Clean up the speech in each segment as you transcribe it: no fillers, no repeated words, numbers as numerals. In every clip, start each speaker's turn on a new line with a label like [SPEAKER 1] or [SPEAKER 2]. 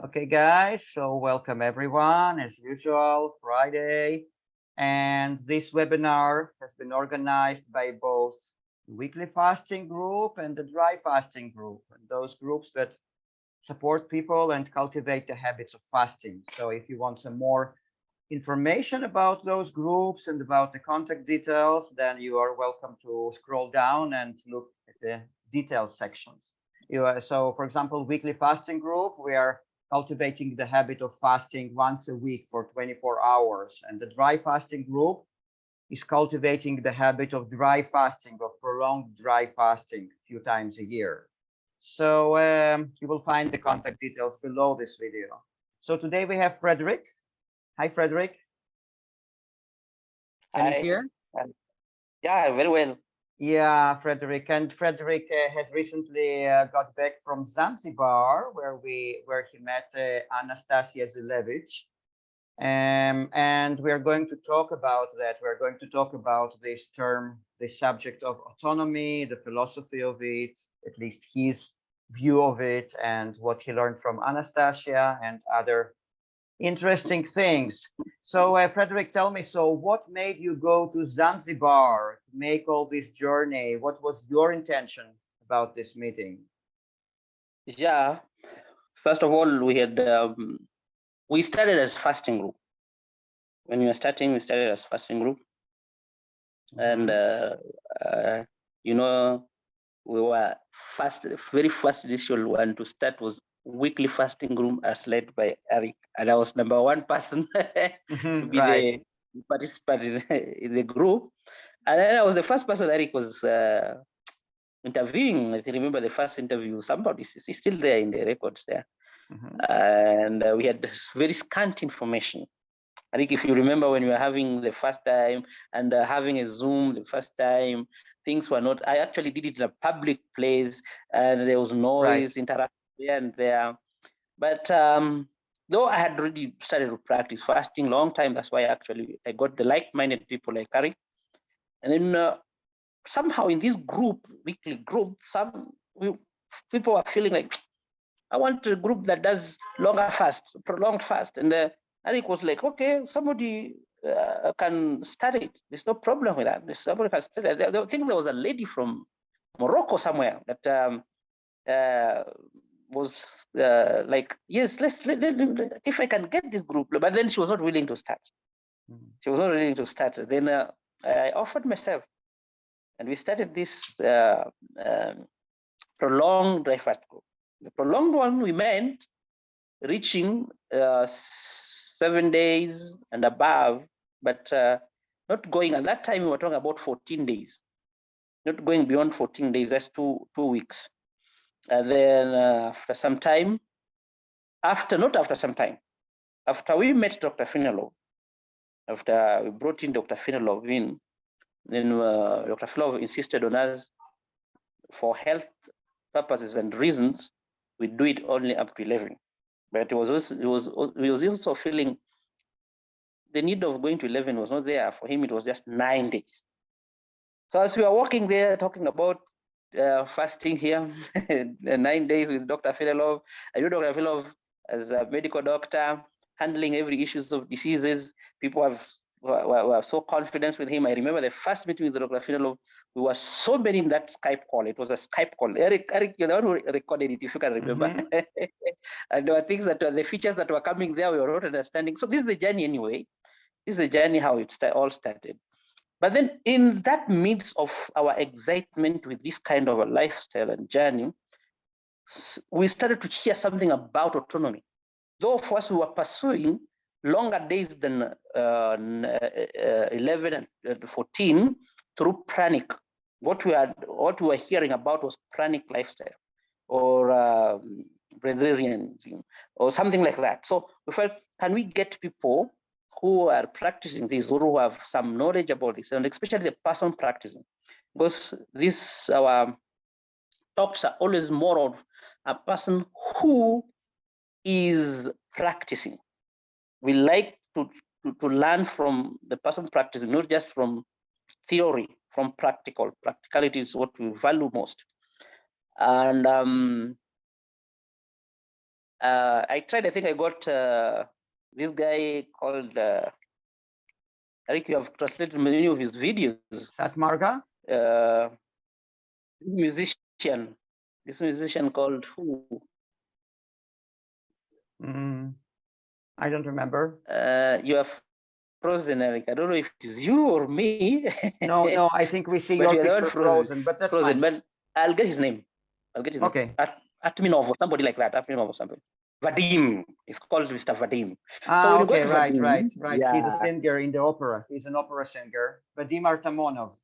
[SPEAKER 1] Okay, guys, so welcome everyone, as usual, Friday. And this webinar has been organized by both the weekly fasting group and the dry fasting group, and those groups that support people and cultivate the habits of fasting. So if you want some more information about those groups and about the contact details, then you are welcome to scroll down and look at the details sections. So, for example, weekly fasting group, we are cultivating the habit of fasting once a week for 24 hours. And the dry fasting group is cultivating the habit of dry fasting, of prolonged dry fasting a few times a year. So you will find the contact details below this video. So today we have Fredrick. Hi, Fredrick. Can you
[SPEAKER 2] Hi.
[SPEAKER 1] hear?
[SPEAKER 2] Yeah, very well.
[SPEAKER 1] Yeah, Frederick. And Frederick has recently got back from Zanzibar, where he met Anastasia Zylevich. And we are going to talk about that. We're going to talk about this term, this subject of autonomy, the philosophy of it, at least his view of it, and what he learned from Anastasia and other interesting things. So, Frederick, tell me, so what made you go to Zanzibar to make all this journey? What was your intention about this meeting?
[SPEAKER 2] Yeah. First of all, we started as fasting group. When we were starting, we started as fasting group, and you know, we were very first initial one to start was weekly fasting group as led by Arik, and I was number one person to be
[SPEAKER 1] Right.
[SPEAKER 2] the participant in the group, and then I was the first person Arik was interviewing. I remember the first interview. Somebody is still there in the records there, and we had very scant information. I think if you remember when we were having the first time and having a Zoom the first time, things were not. I actually did it in a public place, and there was noise, interaction here and there. But though I had already started to practice fasting long time, that's why actually I got the like-minded people like Arik, and then somehow in this group, weekly group, people are feeling like, I want a group that does longer fast, prolonged fast. And Eric was like, okay, somebody can start it. There's no problem with that. Somebody can start it. I think there was a lady from Morocco somewhere that was like, yes, if I can get this group. But then she was not willing to start. She was not willing to start. Then I offered myself, and we started this prolonged dry fast group. The prolonged one, we meant reaching 7 days and above, but not going. At that time, we were talking about 14 days, not going beyond 14 days. That's two weeks. And then after some time, after we met Dr. Finelov, after we brought in Dr. Finelov in, then Dr. Finelov insisted on us for health purposes and reasons, we do it only up to 11. But he was also feeling the need of going to 11 was not there. For him, it was just 9 days. So as we were walking there, talking about fasting here, 9 days with Dr. Filelov, I know Dr. Filelov as a medical doctor, handling every issues of diseases. People were so confident with him. I remember the first meeting with Dr. Filelov, we were so many in that Skype call. It was a Skype call. Eric, you're the one who recorded it, if you can remember. And there were things the features that were coming there, we were not understanding. So this is the journey anyway. This is the journey how it all started. But then in that midst of our excitement with this kind of a lifestyle and journey, we started to hear something about autonomy. Though for us, we were pursuing longer days than 11 and 14 through pranic. What we were hearing about was pranic lifestyle or breatharianism or something like that. So we felt, can we get people who are practicing this or who have some knowledge about this, and especially the person practicing, because our talks are always more of a person who is practicing. We like to learn from the person practicing, not just from theory, from practical. Practicality is what we value most. And I tried. I think I got this guy called Arik. You have translated many of his videos.
[SPEAKER 1] Satmarga?
[SPEAKER 2] This musician called who?
[SPEAKER 1] I don't remember.
[SPEAKER 2] You have frozen, Arik. I don't know if it is you or me.
[SPEAKER 1] No, I think we see
[SPEAKER 2] But
[SPEAKER 1] your
[SPEAKER 2] you are
[SPEAKER 1] picture frozen, but that's
[SPEAKER 2] frozen.
[SPEAKER 1] fine.
[SPEAKER 2] But I'll get his name. I'll get his name.
[SPEAKER 1] Okay.
[SPEAKER 2] Atminov or somebody like that. Atminov or something. Vadim. It's called Mr. Vadim.
[SPEAKER 1] Ah,
[SPEAKER 2] So when
[SPEAKER 1] okay,
[SPEAKER 2] you go to
[SPEAKER 1] right.
[SPEAKER 2] Vadim,
[SPEAKER 1] He's a
[SPEAKER 2] yeah,
[SPEAKER 1] singer in the opera. He's an opera singer. Vadim Artamonov.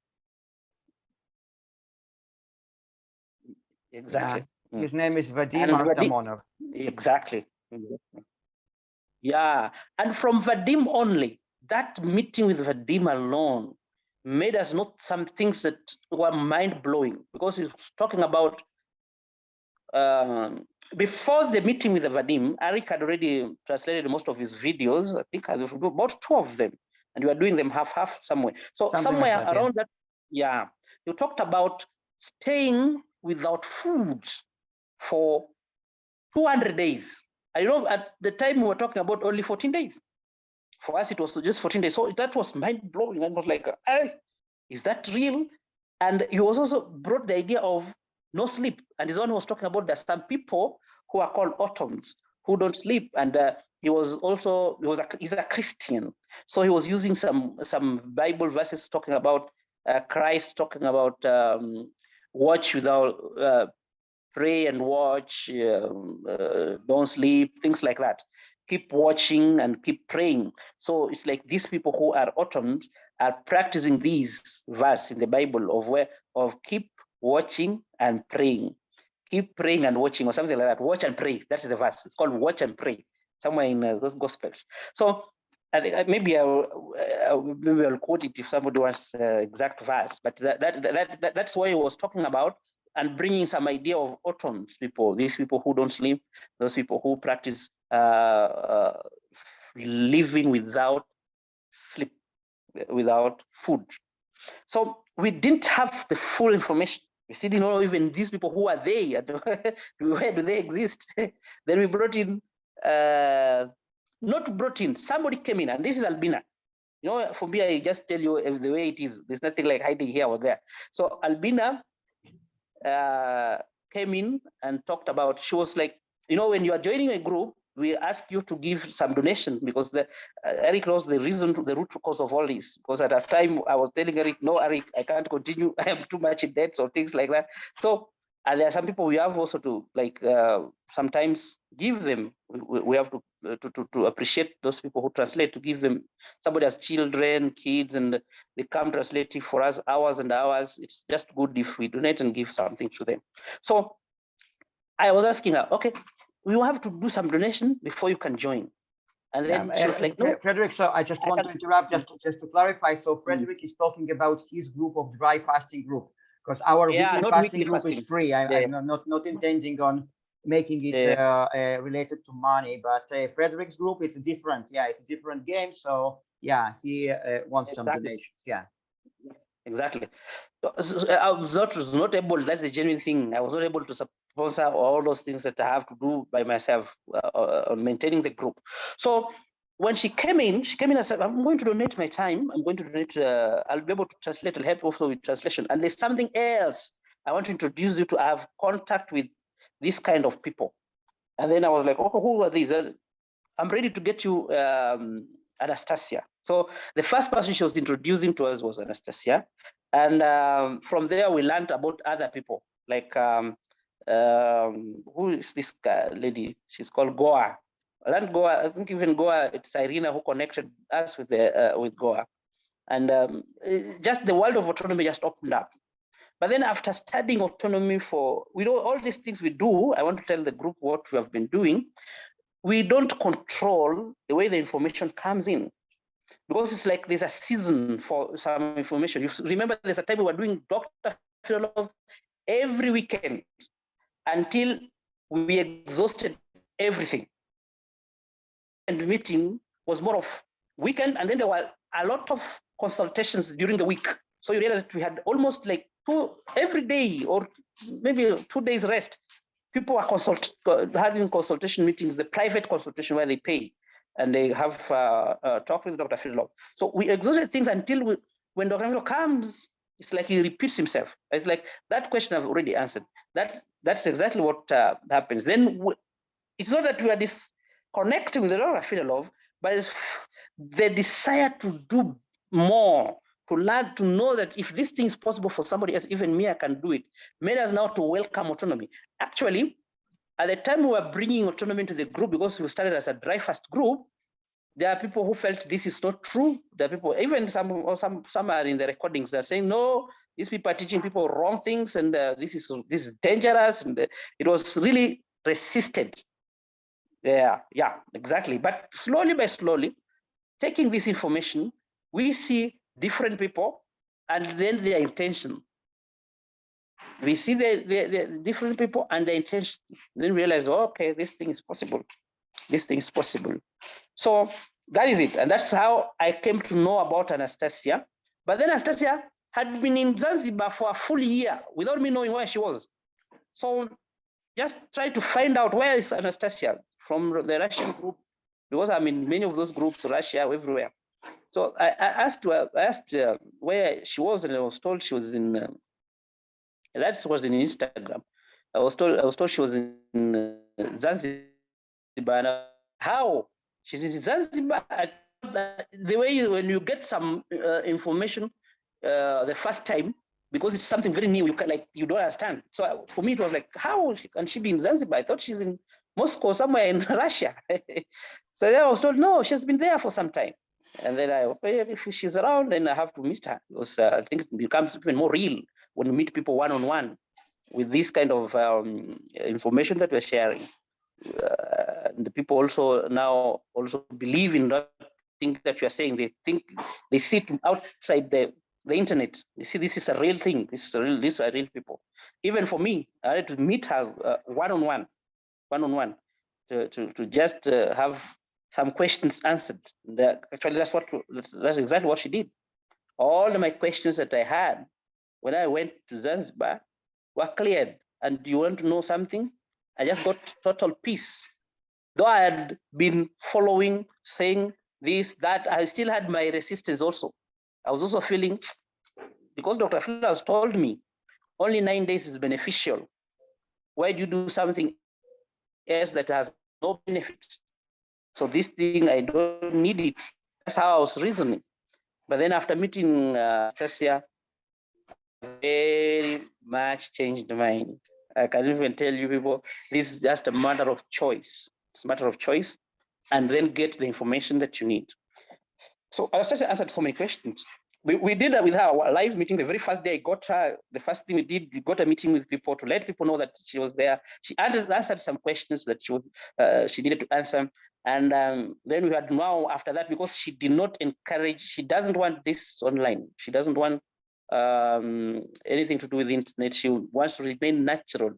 [SPEAKER 2] exactly.
[SPEAKER 1] Yeah. His name is Vadim
[SPEAKER 2] And
[SPEAKER 1] Artamonov.
[SPEAKER 2] Exactly. Yeah. And from Vadim only, that meeting with Vadim alone made us note some things that were mind-blowing, because he was talking about before the meeting with Vadim, Arik had already translated most of his videos. I think about 2 of them, and we are doing them half somewhere. So somewhere
[SPEAKER 1] like that,
[SPEAKER 2] around that, yeah, you talked about staying without food for 200 days. I know at the time we were talking about only 14 days. For us, it was just 14 days. So that was mind blowing. I was like, hey, is that real? And he was also brought the idea of no sleep. And his one was talking about there's some people who are called autons who don't sleep. And he's a Christian. So he was using some Bible verses talking about Christ, talking about watch without pray and watch, don't sleep, things like that. Keep watching and keep praying. So it's like these people who are autons are practicing these verses in the Bible of keep watching and praying. Keep praying and watching, or something like that. Watch and pray. That is the verse. It's called watch and pray, somewhere in those Gospels. So I think maybe I'll quote it if somebody wants exact verse. But that's what he was talking about, and bringing some idea of autons people, these people who don't sleep, those people who practice living without sleep, without food. So we didn't have the full information. We still didn't know even these people, who are they, where do they exist? Then we brought in, not brought in, somebody came in, and this is Albina. You know, for me, I just tell you the way it is. There's nothing like hiding here or there. So Albina came in and talked about, she was like, you know, when you are joining a group, we ask you to give some donation, because Arik knows the root cause of all this. Because at that time I was telling Arik, no, Arik, I can't continue. I am too much in debt, or things like that. So, and there are some people we have also to like sometimes give them. We have to appreciate those people who translate, to give them. Somebody has children, kids, and they come translating for us hours and hours. It's just good if we donate and give something to them. So I was asking her, okay, we will have to do some donation before you can join. And then she was like, no.
[SPEAKER 1] Fredrick, so I just want to interrupt just to clarify. So Fredrick is talking about his group of dry fasting group, because our weekly fasting group is free. I'm not intending on making it related to money, but Frederick's group, it's different. Yeah, it's a different game. So yeah, he wants some donations. Yeah.
[SPEAKER 2] Exactly. So I was not able, that's the genuine thing. I was not able to sponsor all those things that I have to do by myself on maintaining the group. So when she came in and said, I'm going to donate my time. I'm going to donate, I'll be able to translate, I'll help also with translation. And there's something else I want to introduce you to have contact with this kind of people. And then I was like, oh, who are these? I'm ready to get you Anastasia. So the first person she was introducing to us was Anastasia. And from there, we learned about other people, like who is this lady? She's called Goa. I learned Goa. I think even Goa, it's Irina who connected us with Goa. And just the world of autonomy just opened up. But then after studying autonomy we know all these things we do, I want to tell the group what we have been doing. We don't control the way the information comes in, because it's like there's a season for some information. You remember there's a time we were doing Dr. Philolov every weekend until we exhausted everything. And meeting was more of weekend, and then there were a lot of consultations during the week. So you realize we had almost like every day or maybe 2 days rest. people are having consultation meetings, the private consultation where they pay and they have talk with Dr. Fredrick. So we exhausted things until when Dr. Fredrick comes, it's like he repeats himself. It's like that question I've already answered. That's exactly what happens. Then it's not that we are disconnecting with Dr. Fredrick, but it's the desire to do more, to learn, to know that if this thing is possible for somebody else, even me, I can do it, made us now to welcome autonomy. Actually, at the time we were bringing autonomy into the group, because we started as a dry fast group, there are people who felt this is not true. There are people, even some are in the recordings, they're saying, no, these people are teaching people wrong things, and this is dangerous, and it was really resisted. Yeah, exactly. But slowly by slowly, taking this information, we see different people and then their intention. We see the different people and their intention, then realize, oh, okay, this thing is possible. This thing is possible. So that is it. And that's how I came to know about Anastasia. But then Anastasia had been in Zanzibar for a full year without me knowing where she was. So just try to find out where is Anastasia from the Russian group, because I'm in many of those groups, Russia, everywhere. So I asked where she was, and I was told she was in. That was in Instagram. I was told she was in Zanzibar. How she's in Zanzibar? The way when you get some information the first time, because it's something very new, you don't understand. So for me, it was like, how can she be in Zanzibar? I thought she's in Moscow, somewhere in Russia. So then I was told, no, she's been there for some time. And then if she's around, then I have to meet her. Because I think it becomes even more real when you meet people one-on-one with this kind of information that we're sharing. The people also now believe in that thing that you are saying. They think they sit outside the internet. They see this is a real thing. These are real people. Even for me, I had to meet her one-on-one, to just have some questions answered. Actually, that's exactly what she did. All of my questions that I had when I went to Zanzibar were cleared. And do you want to know something? I just got total peace. Though I had been following, saying this, that, I still had my resistance also. I was also feeling, because Dr. Fredrick has told me only 9 days is beneficial. Why do you do something else that has no benefit? So this thing, I don't need it. That's how I was reasoning. But then after meeting Anastasia, very much changed mind. I can even tell you people, this is just a matter of choice. It's a matter of choice, and then get the information that you need. So Anastasia answered so many questions. We did that with her live meeting. The very first day I got her, the first thing we did, we got a meeting with people to let people know that she was there. She answered some questions that she needed to answer. And then we had now, after that, because she did not encourage, she doesn't want this online. She doesn't want anything to do with the internet. She wants to remain natural.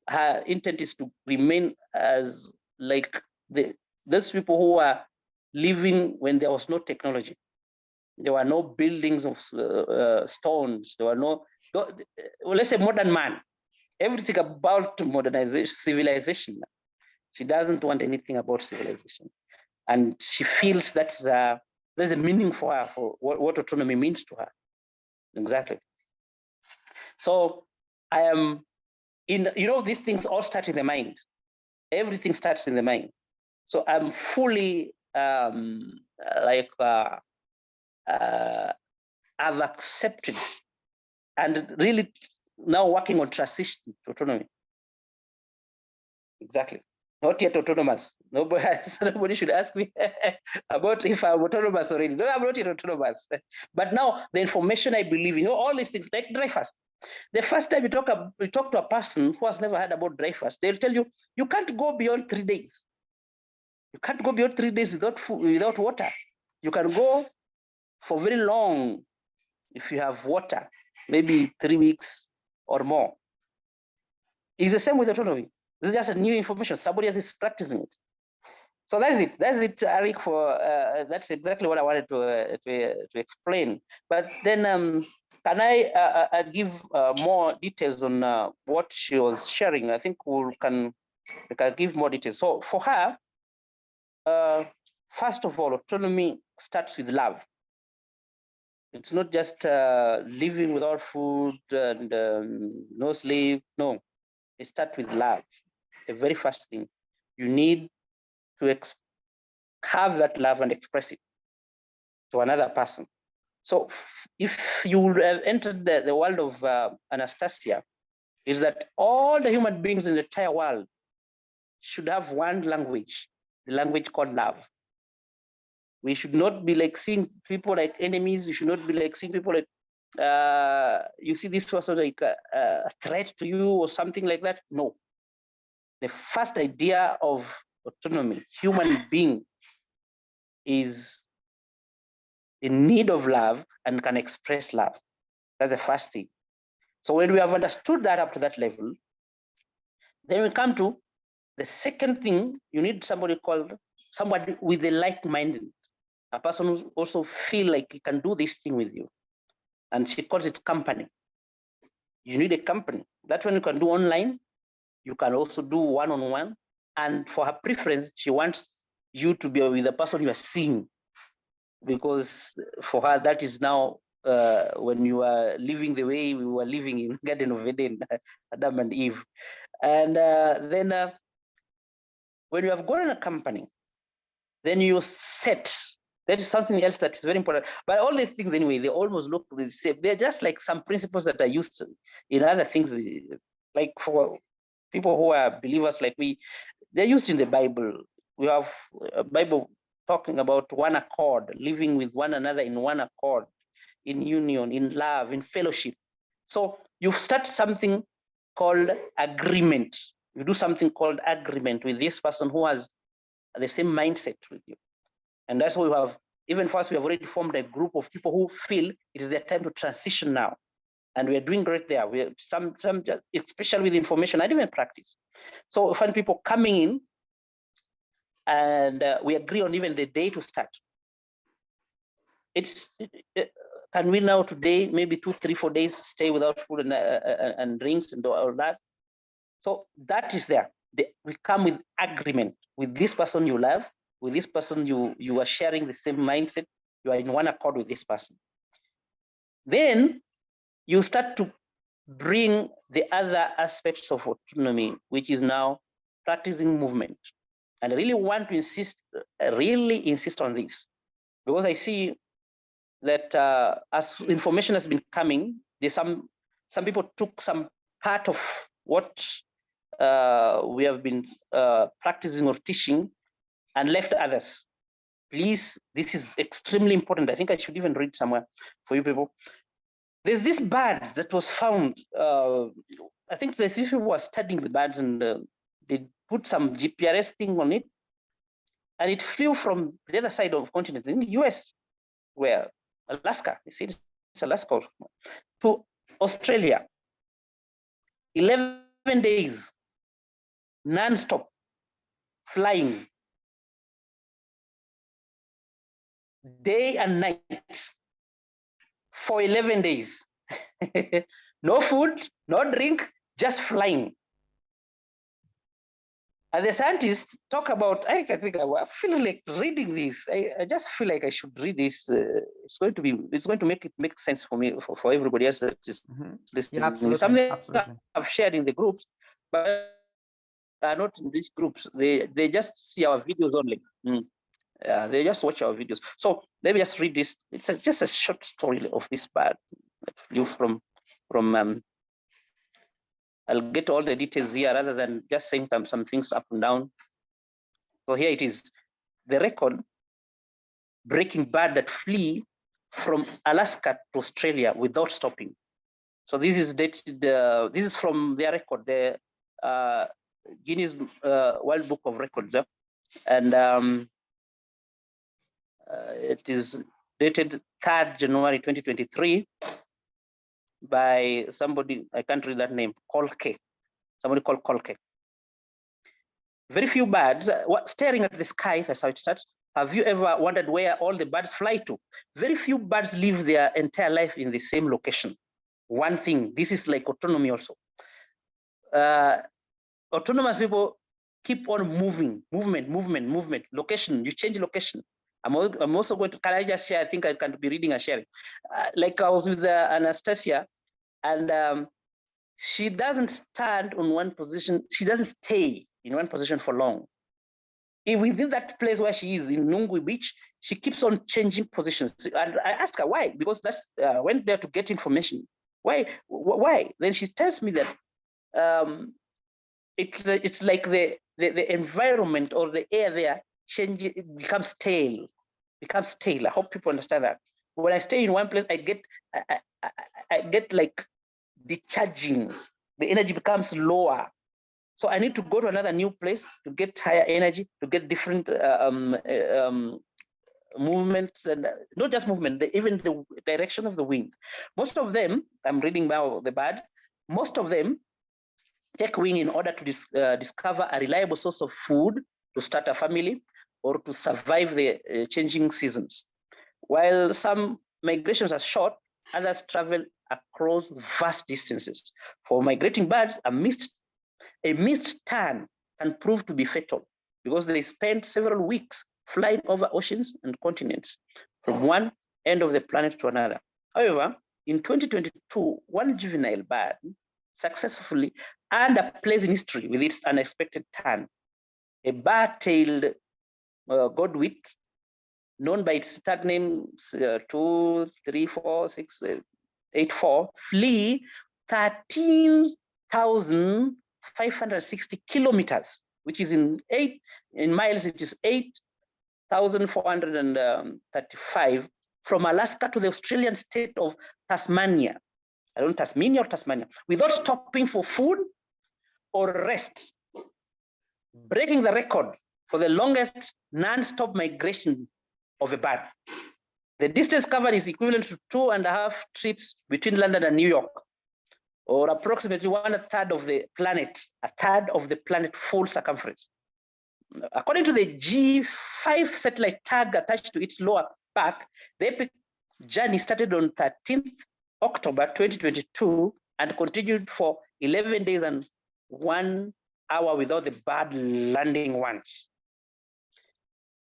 [SPEAKER 2] Her intent is to remain as like those people who are living when there was no technology. There were no buildings of stones. There were no, let's say, modern man. Everything about modernization, civilization. She doesn't want anything about civilization. And she feels that there's a meaning for her, for what autonomy means to her. Exactly. So I am these things all start in the mind. Everything starts in the mind. So I'm fully I've accepted and really now working on transition to autonomy. Exactly. Not yet autonomous. Nobody should ask me about if I'm autonomous already. No, I'm not yet autonomous. But now the information I believe in, all these things, like dry fast. The first time you talk to a person who has never heard about dry fast, they'll tell you, you can't go beyond 3 days. You can't go beyond 3 days without food, without water. You can go for very long if you have water, maybe 3 weeks or more. It's the same with autonomy. This is just a new information. Somebody else is practicing it. So that's it. That's it, Arik. For that's exactly what I wanted to explain. But then, can I give more details on what she was sharing? I think we can give more details. So for her, first of all, autonomy starts with love. It's not just living without food and no sleep. No, it starts with love. The very first thing you need to have that love and express it to another person. So if you have entered the world of Anastasia, is that all the human beings in the entire world should have one language, the language called love. We should not be like seeing people like enemies. We should not be like seeing people like you see this person like a threat to you or something like that. No. The first idea of autonomy, human being, is in need of love and can express love. That's the first thing. So when we have understood that up to that level, then we come to the second thing. You need somebody with a like-minded, a person who also feel like he can do this thing with you. And she calls it company. You need a company. That's when you can do online. You can also do one-on-one. And for her preference, she wants you to be with the person you are seeing, because for her, that is now when you are living the way we were living in Garden of Eden, Adam and Eve. And then when you have gotten a company, then you set. That is something else that is very important. But all these things, anyway, they almost look the same. They're just like some principles that are used in other things, like for people who are believers like we, they're used in the Bible. We have a Bible talking about one accord, living with one another in one accord, in union, in love, in fellowship. So you start something called agreement. You do something called agreement with this person who has the same mindset with you. And that's why we have, even first, we have already formed a group of people who feel it is their time to transition now. And we are doing great there. We have some especially with information and even practice. So we find people coming in, and we agree on even the day to start. Can we now today, maybe 2, 3, 4 days, stay without food and drinks and all that? So that is there. We come with agreement with this person you love, with this person you are sharing the same mindset, you are in one accord with this person. Then you start to bring the other aspects of autonomy, which is now practicing movement. And I really want to really insist on this, because I see that as information has been coming, there's some people took some part of what we have been practicing or teaching and left others. Please, this is extremely important. I think I should even read somewhere for you people. There's this bird that was found. I think the people were studying the birds, and they put some GPS thing on it, and it flew from the other side of the continent in the US, where Alaska, you see, it's Alaska, to Australia. 11 days, non-stop, flying, day and night, for 11 days. No food, no drink, just flying. And the scientists talk about, I think I feel like reading this. I just feel like I should read this. It's going to make sense for me, for everybody else that is listening.
[SPEAKER 1] Yeah, absolutely.
[SPEAKER 2] Something
[SPEAKER 1] Absolutely.
[SPEAKER 2] I've shared in the groups, but are not in these groups. They just see our videos only. They just watch our videos. So let me just read this. It's just a short story of this bird that flew from I'll get all the details here rather than just saying some things up and down. So here it is, the record breaking bird that flee from Alaska to Australia without stopping. So this is dated, this is from their record, the Guinness World Book of Records. And it is dated 3rd January 2023 by somebody, I can't read that name, Kolke, somebody called Kolke. very few birds, staring at the sky, that's how it starts. Have you ever wondered where all the birds fly to? Very few birds live their entire life in the same location. One thing, this is like autonomy also. Autonomous people keep on movement, location, you change location. I'm also going to, can I just share? I think I can be reading and sharing. Like I was with Anastasia, and she doesn't stand on one position. She doesn't stay in one position for long. Within that place where she is in Nungwi Beach, she keeps on changing positions. And I asked her why, because that's went there to get information. Why? Then she tells me that it's like the environment or the air there changes, it becomes stale. I hope people understand that. When I stay in one place, I get like decharging. The energy becomes lower. So I need to go to another new place to get higher energy, to get different movements, and not just movement, even the direction of the wind. Most of them, I'm reading about the bird, most of them take wing in order to discover a reliable source of food to start a family or to survive the changing seasons. While some migrations are short, others travel across vast distances. For migrating birds, a missed turn can prove to be fatal because they spend several weeks flying over oceans and continents from one end of the planet to another. However, in 2022, one juvenile bird successfully earned a place in history with its unexpected turn. A bar-tailed godwit, known by its tag names 2, 3, 4, 6, 8, 4, flee 13,560 kilometers, which is in miles, it is 8,435 from Alaska to the Australian state of Tasmania. I don't know, Tasmania or Tasmania, without stopping for food or rest, breaking the record for the longest non-stop migration of a bird. The distance covered is equivalent to 2.5 trips between London and New York, or approximately 1/3 of the planet, a third of the planet full circumference. According to the G5 satellite tag attached to its lower back, the epic journey started on 13th October 2022 and continued for 11 days and 1 hour without the bird landing once.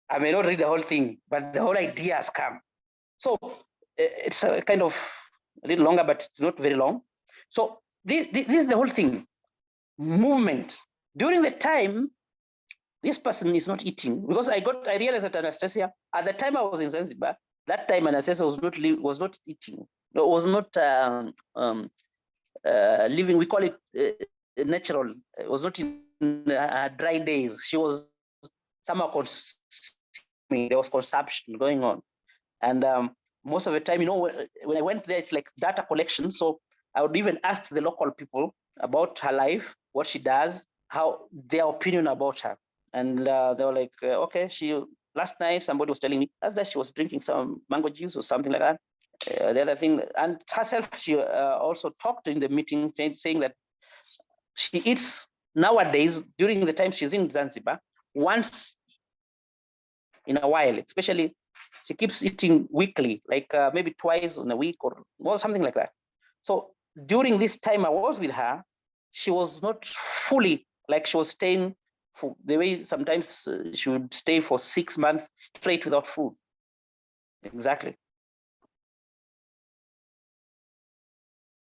[SPEAKER 2] I may not read the whole thing, but the whole idea has come. So it's a kind of a little longer, but it's not very long. So this is the whole thing. Movement. During the time, this person is not eating, because I realized that Anastasia, at the time I was in Zanzibar, that time Anastasia was not eating, was not living. We call it natural. It was not in dry days. She was somehow consuming. There was consumption going on, and most of the time, when I went there, it's like data collection. So I would even ask the local people about her life, what she does, how their opinion about her. And they were like, okay, last night somebody was telling me that she was drinking some mango juice or something like that. The other thing, and herself, she also talked in the meeting saying that she eats nowadays, during the time she's in Zanzibar, once in a while, especially she keeps eating weekly, like maybe twice in a week or something like that. So during this time I was with her, she was not fully, like she was staying for the way sometimes she would stay for 6 months straight without food. Exactly.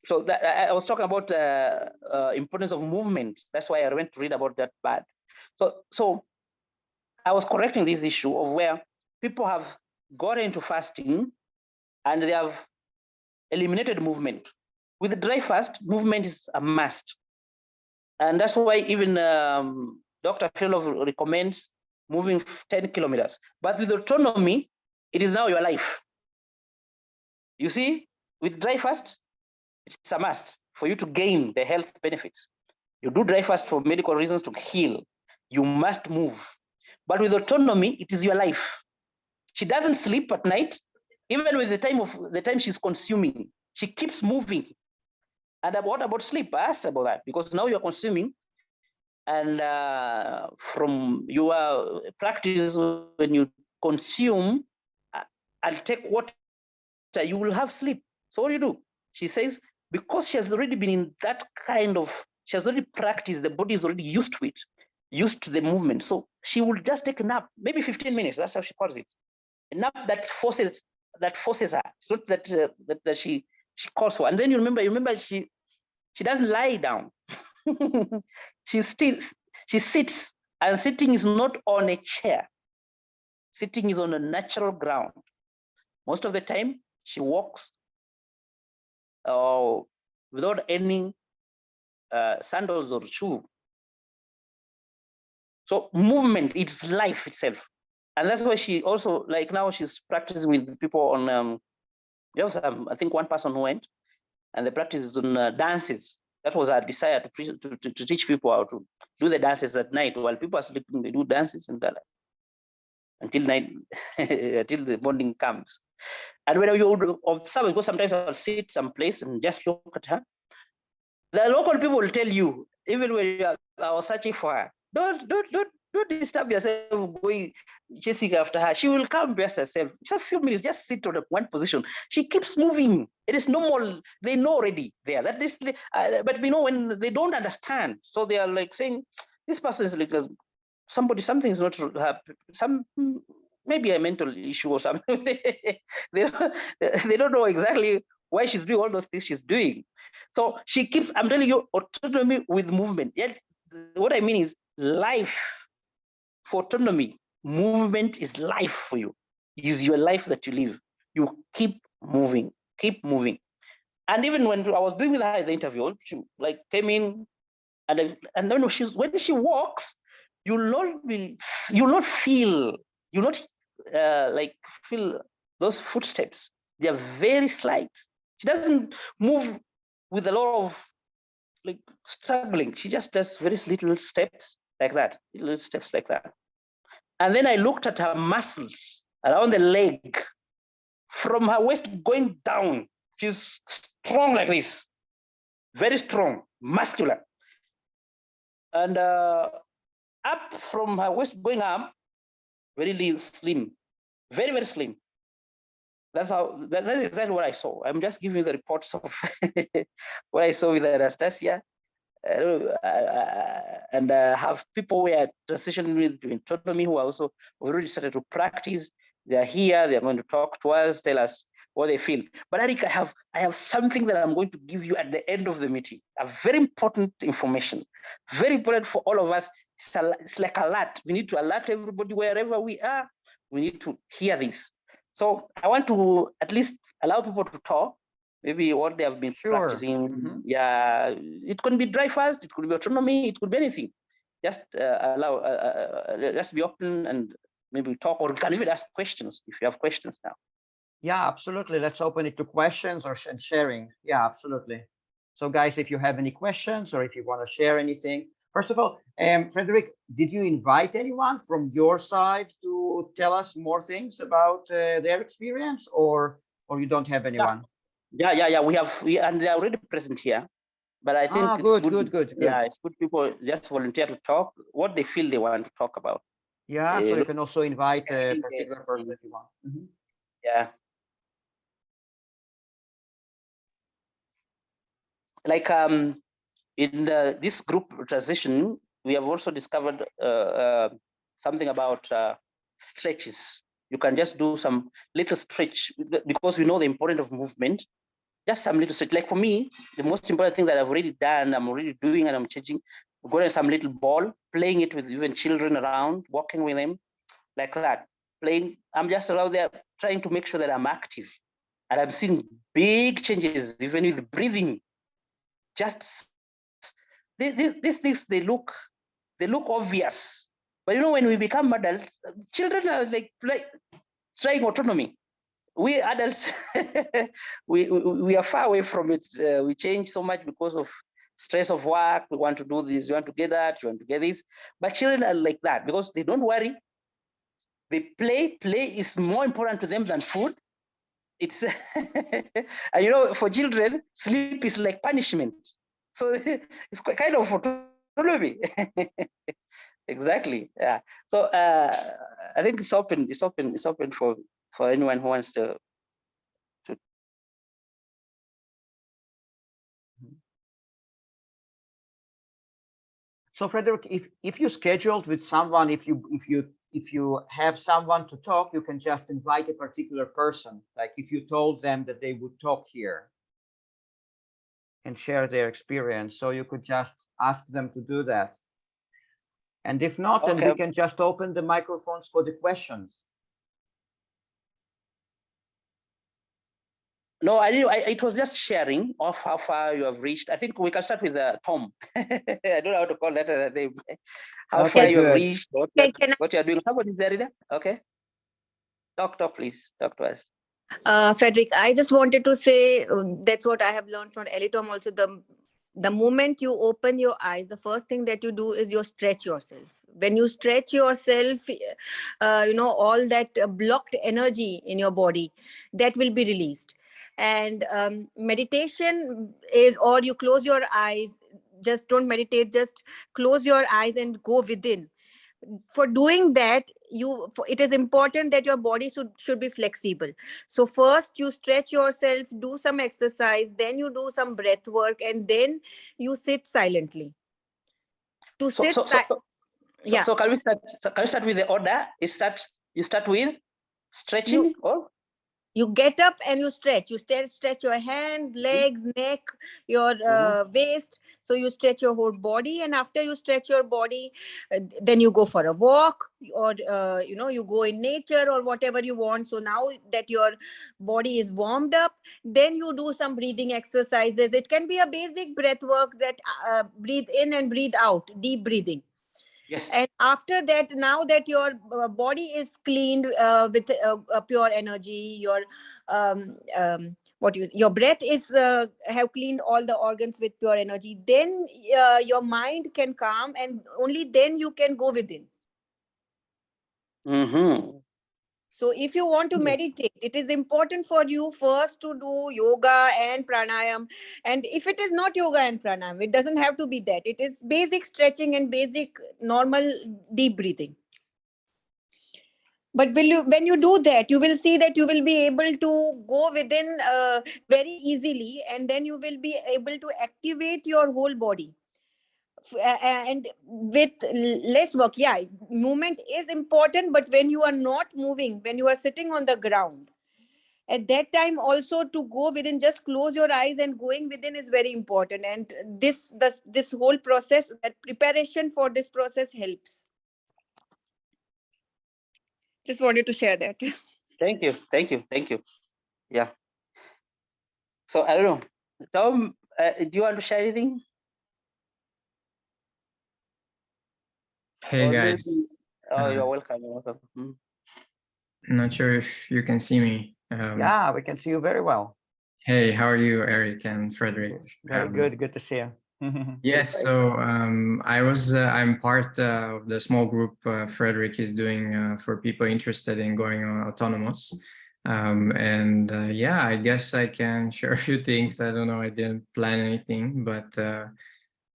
[SPEAKER 2] So that, I was talking about importance of movement. That's why I went to read about that bird. So I was correcting this issue of where people have got into fasting and they have eliminated movement. With the dry fast, movement is a must. And that's why even Dr. Philov recommends moving 10 kilometers. But with autonomy, it is now your life. You see, with dry fast, it's a must for you to gain the health benefits. You do dry fast for medical reasons to heal. You must move. But with autonomy, it is your life. She doesn't sleep at night, even with the time she's consuming. She keeps moving. And what about sleep? I asked about that, because now you're consuming, And from your practice, when you consume and take water, you will have sleep. So what do you do? She says, because she has already been in that kind of, she has already practiced, the body is already used to it, used to the movement. So she will just take a nap, maybe 15 minutes. That's how she calls it. A nap that forces her. It's not that she calls for. And then you remember she doesn't lie down. she sits, and sitting is not on a chair. Sitting is on a natural ground. Most of the time, she walks without any sandals or shoe. So movement, it's life itself. And that's why she also, like now she's practicing with people on, I think one person who went, and the practice is on dances. That was her desire to teach people how to do the dances at night while people are sleeping. They do dances and that until night, until the morning comes. And when you would observe, because sometimes I'll sit someplace and just look at her, the local people will tell you, even when I was searching for her, don't disturb yourself going chasing after her. She will come dress herself. Just a few minutes, just sit on one position. She keeps moving. It is normal. They know already there. That this, but we know when they don't understand, so they are like saying, this person is like something is not maybe a mental issue or something. they don't know exactly why she's doing all those things she's doing. So she keeps, I'm telling you, autonomy with movement. Yet what I mean is life for autonomy. Movement is life for you. Is your life that you live. You keep moving, keep moving. And even when I was doing with her the interview, she like came in, and then when she walks, you'll not feel like feel those footsteps. They are very slight. She doesn't move with a lot of like struggling. She just does very little steps like that, little steps like that. And then I looked at her muscles around the leg, from her waist going down. She's strong like this, very strong, muscular. And up from her waist going up, very slim, very, very slim. That's exactly what I saw. I'm just giving you the reports of what I saw with Anastasia. And have people who are transitioning with autonomy who are also already started to practice. They are here. They are going to talk to us, tell us what they feel. But Arik, I have something that I'm going to give you at the end of the meeting. A very important information, very important for all of us. It's like alert. We need to alert everybody wherever we are. We need to hear this. So I want to at least allow people to talk, maybe what they have been practicing. Yeah, it could be dry fast, it could be autonomy, it could be anything. Just allow, just be open and maybe talk, or you can even ask questions if you have questions now.
[SPEAKER 1] Yeah, absolutely. Let's open it to questions or sharing. Yeah, absolutely. So guys, if you have any questions or if you want to share anything, first of all, Fredrick, did you invite anyone from your side to tell us more things about their experience, or you don't have anyone?
[SPEAKER 2] Yeah. And they're already present here. But I think it's good. Yeah, it's good people just volunteer to talk what they feel they want to talk about.
[SPEAKER 1] Yeah, so you can also invite a particular person if you want.
[SPEAKER 2] Yeah. Like in this group transition, we have also discovered something about stretches. You can just do some little stretch because we know the importance of movement. Just some little stretch. Like for me, the most important thing that I've already done, I'm already doing, and I'm changing, going some little ball, playing it with even children around, walking with them, like that. Playing, I'm just around there trying to make sure that I'm active. And I'm seeing big changes, even with breathing. Just these things, they look obvious. But when we become adults, children are like trying autonomy. We adults, we are far away from it. We change so much because of stress of work. We want to do this, we want to get that, we want to get this. But children are like that because they don't worry. They play. Play is more important to them than food. It's and for children, sleep is like punishment. So it's kind of autonomy autonomy. Exactly. Yeah. So I think it's open. It's open for anyone who wants to.
[SPEAKER 1] So Fredrick, if you scheduled with someone, if you have someone to talk, you can just invite a particular person. Like if you told them that they would talk here and share their experience, so you could just ask them to do that. And if not, then we can just open the microphones for the questions.
[SPEAKER 2] No, it was just sharing of how far you have reached. I think we can start with Tom. I don't know how to call that name. How
[SPEAKER 1] Okay,
[SPEAKER 2] far you have
[SPEAKER 1] good.
[SPEAKER 2] reached, what you are doing. Somebody is there, Rita? Okay. Talk, please. Talk to us.
[SPEAKER 3] Fredrick, I just wanted to say that's what I have learned from Elitom also. The moment you open your eyes, the first thing that you do is you stretch yourself. When you stretch yourself, all that blocked energy in your body, that will be released. And meditation is, or you close your eyes, just don't meditate, just close your eyes and go within. For doing that, it is important that your body should be flexible. So first you stretch yourself, do some exercise, then you do some breath work, and then you sit silently. To sit
[SPEAKER 2] yeah. So can we start? So can we start with the order? You start with stretching, or
[SPEAKER 3] you get up and you stretch. You stretch your hands, legs, neck, your waist. So you stretch your whole body, and after you stretch your body, then you go for a walk, or you go in nature or whatever you want. So now that your body is warmed up, then you do some breathing exercises. It can be a basic breath work that breathe in and breathe out, deep breathing.
[SPEAKER 2] Yes.
[SPEAKER 3] And after that, now that your body is cleaned with pure energy, your your breath is have cleaned all the organs with pure energy, then your mind can calm, and only then you can go within. So if you want to meditate, it is important for you first to do yoga and pranayam. And if it is not yoga and pranayam, it doesn't have to be that. It is basic stretching and basic normal deep breathing. But when you do that, you will see that you will be able to go within very easily, and then you will be able to activate your whole body. And with less work, yeah, movement is important, but when you are not moving, when you are sitting on the ground, at that time also to go within, just close your eyes and going within is very important. And this whole process, that preparation for this process helps. Just wanted to share that.
[SPEAKER 2] Thank you. Yeah. So I don't know, Tom, do you want to share anything?
[SPEAKER 4] Hey guys.
[SPEAKER 2] You're welcome.
[SPEAKER 4] Not sure if you can see me.
[SPEAKER 1] Yeah, we can see you very well.
[SPEAKER 4] Hey, how are you, Arik and Fredrick?
[SPEAKER 1] Very good. Good to see you.
[SPEAKER 4] Yes, so I'm part of the small group Fredrick is doing for people interested in going on autonomous. Yeah, I guess I can share a few things. I don't know, I didn't plan anything, but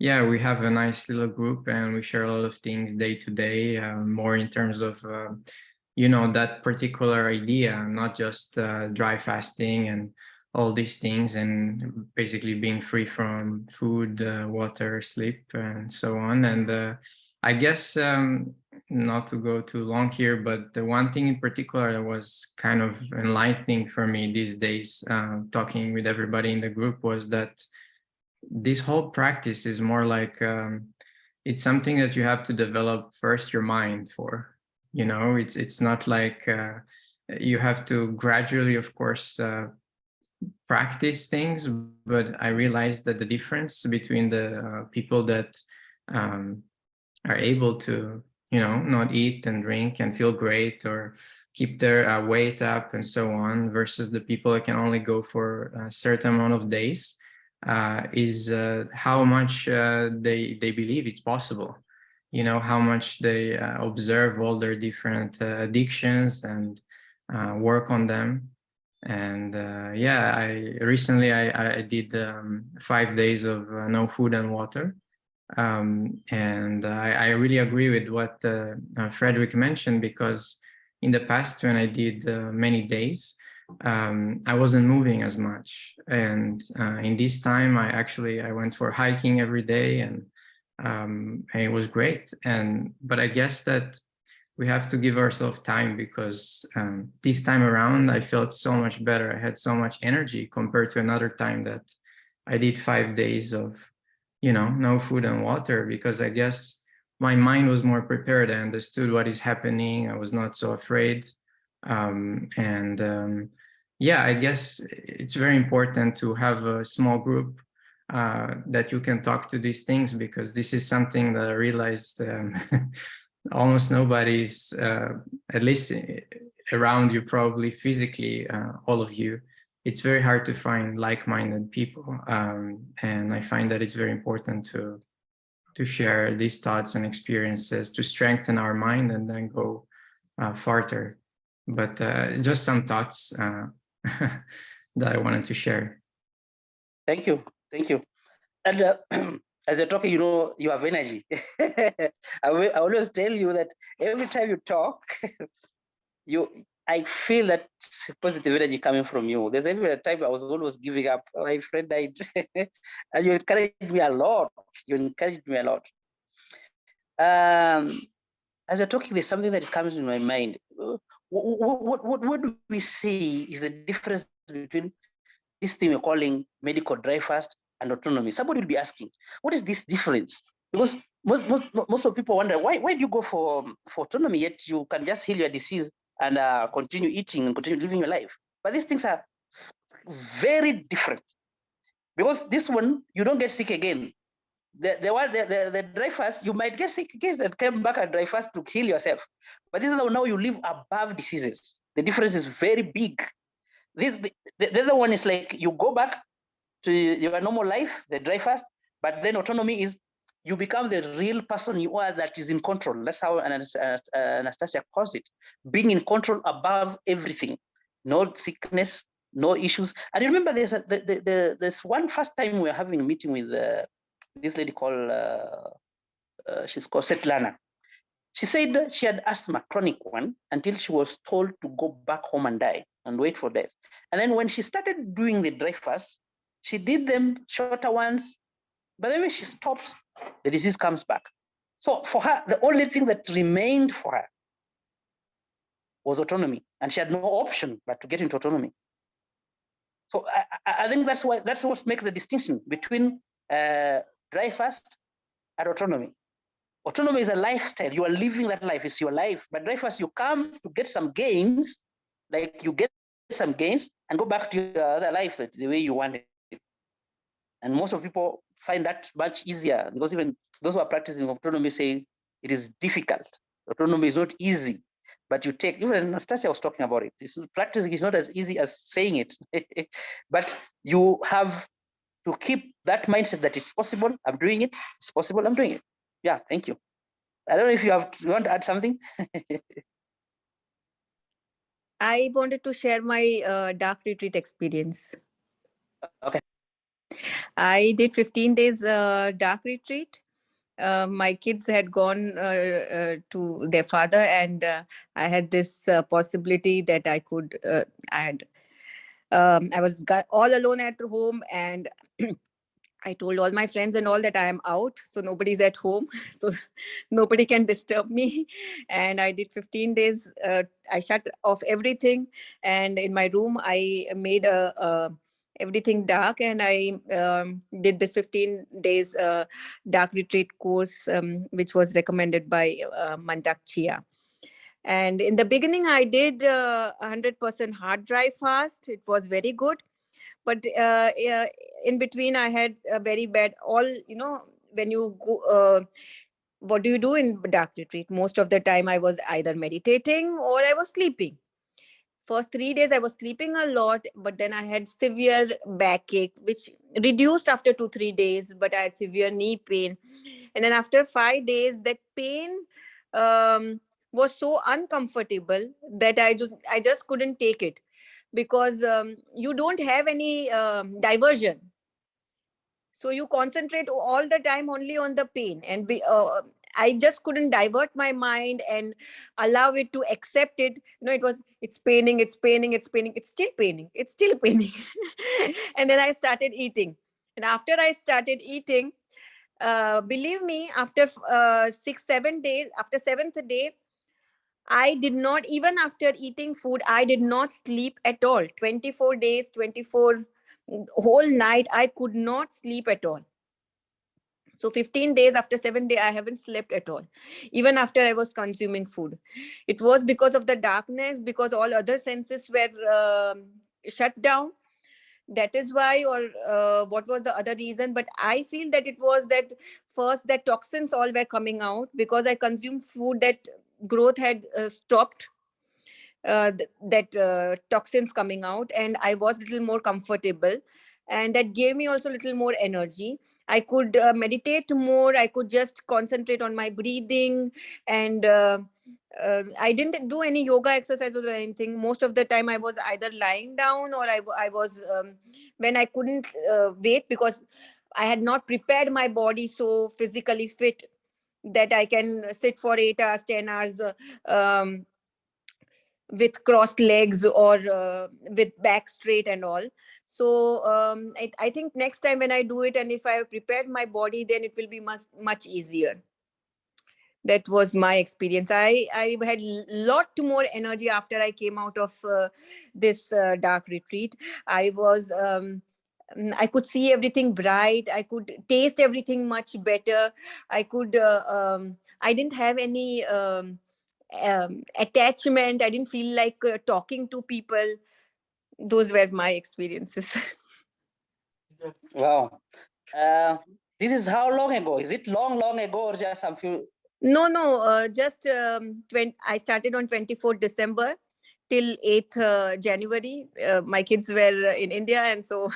[SPEAKER 4] yeah, we have a nice little group and we share a lot of things day to day, more in terms of, that particular idea, not just dry fasting and all these things, and basically being free from food, water, sleep, and so on. And I guess not to go too long here, but the one thing in particular that was kind of enlightening for me these days, talking with everybody in the group, was that this whole practice is more like it's something that you have to develop first your mind for. It's not like you have to gradually, of course, practice things, but I realized that the difference between the people that are able to, not eat and drink and feel great or keep their weight up and so on, versus the people that can only go for a certain amount of days, is how much they believe it's possible. How much they observe all their different addictions and work on them. And yeah, recently I did 5 days of no food and water, And I really agree with what Fredrick mentioned, because in the past, when I did many days, I wasn't moving as much. And in this time, I went for hiking every day, and it was great. But I guess that we have to give ourselves time, because this time around, I felt so much better. I had so much energy compared to another time that I did 5 days of, no food and water, because I guess my mind was more prepared. I understood what is happening. I was not so afraid. Yeah, I guess it's very important to have a small group that you can talk to these things, because this is something that I realized almost nobody's, at least around you, probably physically, all of you, it's very hard to find like-minded people. And I find that it's very important to share these thoughts and experiences to strengthen our mind and then go farther. But just some thoughts that I wanted to share.
[SPEAKER 2] Thank you. Thank you. And as you're talking, you have energy. I always tell you that every time you talk, I feel that positive energy coming from you. There's every time I was always giving up. Oh, my friend died. And you encouraged me a lot. You encouraged me a lot. As you're talking, there's something that is coming to my mind. What do we see is the difference between this thing we're calling medical drive fast and autonomy? Somebody will be asking, what is this difference? Because most of people wonder, why do you go for autonomy, yet you can just heal your disease and continue eating and continue living your life? But these things are very different, because this one, you don't get sick again. The drive fast, you might get sick again and come back and drive fast to heal yourself. But this is how now you live above diseases. The difference is very big. The other one is like you go back to your normal life, the drive fast, but then autonomy is you become the real person you are that is in control. That's how Anastasia calls it, being in control above everything. No sickness, no issues. And remember, there's one first time we were having a meeting with this lady called, she's called Svetlana. She said she had asthma, chronic one, until she was told to go back home and die and wait for death. And then when she started doing the dry fast, she did them shorter ones, but then when she stops, the disease comes back. So for her, the only thing that remained for her was autonomy, and she had no option but to get into autonomy. So I think that's what makes the distinction between dry fast and autonomy. Autonomy is a lifestyle. You are living that life. It's your life. But dry fast, you come to get some gains, like you get some gains and go back to your other life the way you want it. And most of people find that much easier, because even those who are practicing autonomy say it is difficult. Autonomy is not easy, but you take, even Anastasia was talking about it. Practicing is not as easy as saying it, but you have to keep that mindset that it's possible, I'm doing it, it's possible, I'm doing it. Yeah, thank you. I don't know if you want to add something.
[SPEAKER 3] I wanted to share my dark retreat experience.
[SPEAKER 2] Okay.
[SPEAKER 3] I did 15 days dark retreat. My kids had gone to their father, and I had this possibility that I could, I was all alone at home, and I told all my friends and all that I am out, so nobody's at home, so nobody can disturb me. And I did 15 days. I shut off everything, and in my room I made everything dark, and I did this 15 days dark retreat course, which was recommended by Mandak Chia. And in the beginning, I did 100% hard dry fast. It was very good. But in between, I had a very bad, when you go, what do you do in dark retreat? Most of the time I was either meditating or I was sleeping. First 3 days I was sleeping a lot, but then I had severe backache, which reduced after 2-3 days, but I had severe knee pain. And then after 5 days, that pain was so uncomfortable that I just couldn't take it, because you don't have any diversion. So you concentrate all the time only on the pain, and I just couldn't divert my mind and allow it to accept it. It's paining, it's paining, it's paining, it's still paining, it's still paining. And then I started eating. And after I started eating, believe me, after 6-7 days, after 7th day, I did not, even after eating food, I did not sleep at all. 24 days, 24 whole night, I could not sleep at all. So 15 days after 7 day, I haven't slept at all, even after I was consuming food. It was because of the darkness, because all other senses were shut down. That is why, or what was the other reason? But I feel that it was that first, that toxins all were coming out because I consumed food, that growth had stopped, toxins coming out, and I was a little more comfortable, and that gave me also a little more energy. I could meditate more. I could just concentrate on my breathing, and I didn't do any yoga exercises or anything. Most of the time I was either lying down, or I was when I couldn't wait, because I had not prepared my body so physically fit that I can sit for 8 hours, 10 hours with crossed legs, or with back straight and all. So I think next time when I do it, and if I have prepared my body, then it will be much easier. That was my experience. I had lot more energy after I came out of this dark retreat. I could see everything bright. I could taste everything much better. I didn't have any attachment. I didn't feel like talking to people. Those were my experiences.
[SPEAKER 2] Wow. This is how long ago? Is it long ago, or just some few?
[SPEAKER 3] No, just I started on 24th December till 8th January. My kids were in India, and so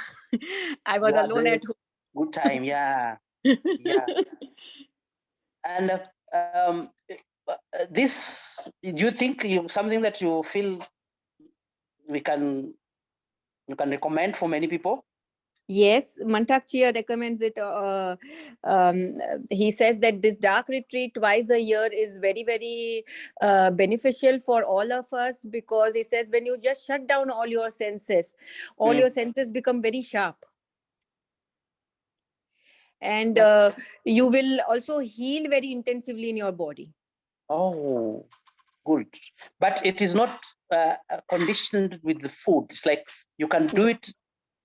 [SPEAKER 3] I was alone at home.
[SPEAKER 2] Good time, yeah. Yeah. And this, do you think something that you feel you can recommend for many people?
[SPEAKER 3] Yes, Mantak Chia recommends it. He says that this dark retreat twice a year is very, very beneficial for all of us, because he says when you just shut down all your senses, all your senses become very sharp. And you will also heal very intensively in your body.
[SPEAKER 2] Oh, good. But it is not conditioned with the food. It's like you can do it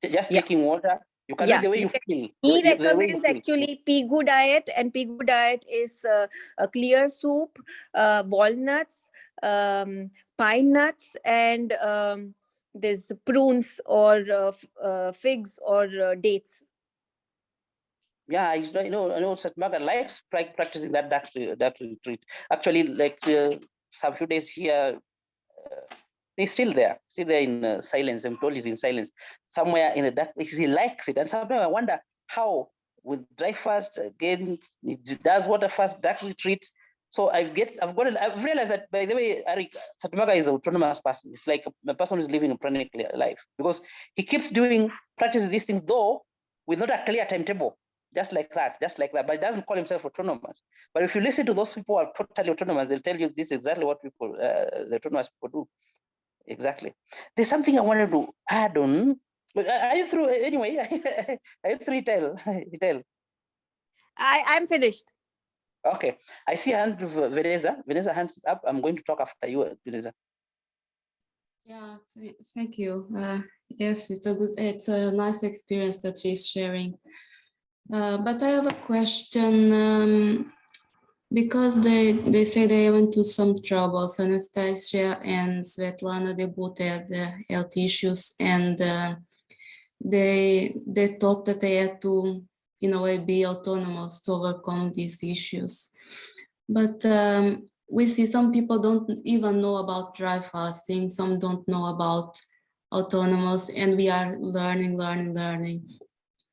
[SPEAKER 2] just taking water. You can do it the way you feel.
[SPEAKER 3] He recommends actually Pigu diet, and Pigu diet is a clear soup, walnuts, pine nuts, and there's prunes, or figs, or dates.
[SPEAKER 2] Yeah, I know Satmaga likes practicing that dark retreat. Actually, like some few days here, he's still there in silence. I'm told he's in silence somewhere in the dark. He likes it, and sometimes I wonder how with dry fast again he does water fast, dark retreat. So I've realized that, by the way, Arik, Satmaga is an autonomous person. It's like a person who's living a pranic life, because he keeps practicing these things, though with not a clear timetable. Just like that. But he doesn't call himself autonomous. But if you listen to those people who are totally autonomous, they'll tell you this is exactly what people, the autonomous people do. Exactly. There's something I wanted to add on. Are you through anyway? Are you through, Hitel?
[SPEAKER 3] I'm finished.
[SPEAKER 2] Okay. I see a hand of Vanessa. Vanessa, hands up. I'm going to talk after you, Vanessa.
[SPEAKER 5] Yeah, thank you. Yes, it's a nice experience that she's sharing. But I have a question, because they say they went through some troubles. Anastasia and Svetlana, they both had health issues, and they thought that they had to, in a way, be autonomous to overcome these issues. But we see some people don't even know about dry fasting. Some don't know about autonomous, and we are learning.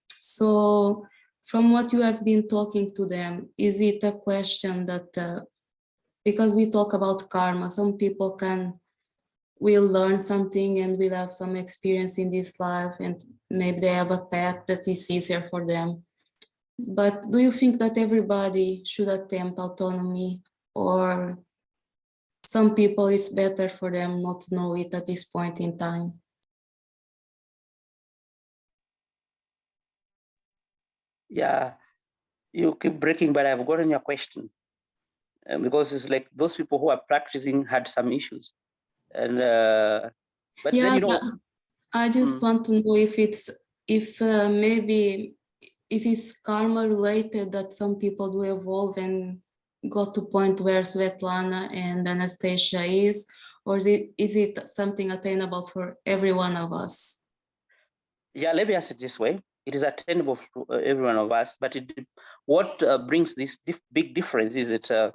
[SPEAKER 5] So from what you have been talking to them, is it a question that, because we talk about karma, some people will learn something and will have some experience in this life, and maybe they have a path that is easier for them. But do you think that everybody should attempt autonomy, or some people it's better for them not to know it at this point in time?
[SPEAKER 2] Yeah, you keep breaking, but I've gotten your question. Because it's like those people who are practicing had some issues. And but
[SPEAKER 5] Yeah,
[SPEAKER 2] then, you know,
[SPEAKER 5] I just want to know if it's maybe if it's karma related that some people do evolve and got to point where Svetlana and Anastasia is, or is it something attainable for every one of us?
[SPEAKER 2] yeah, let me ask it this way. It is attainable to every one of us, but what brings this big difference is that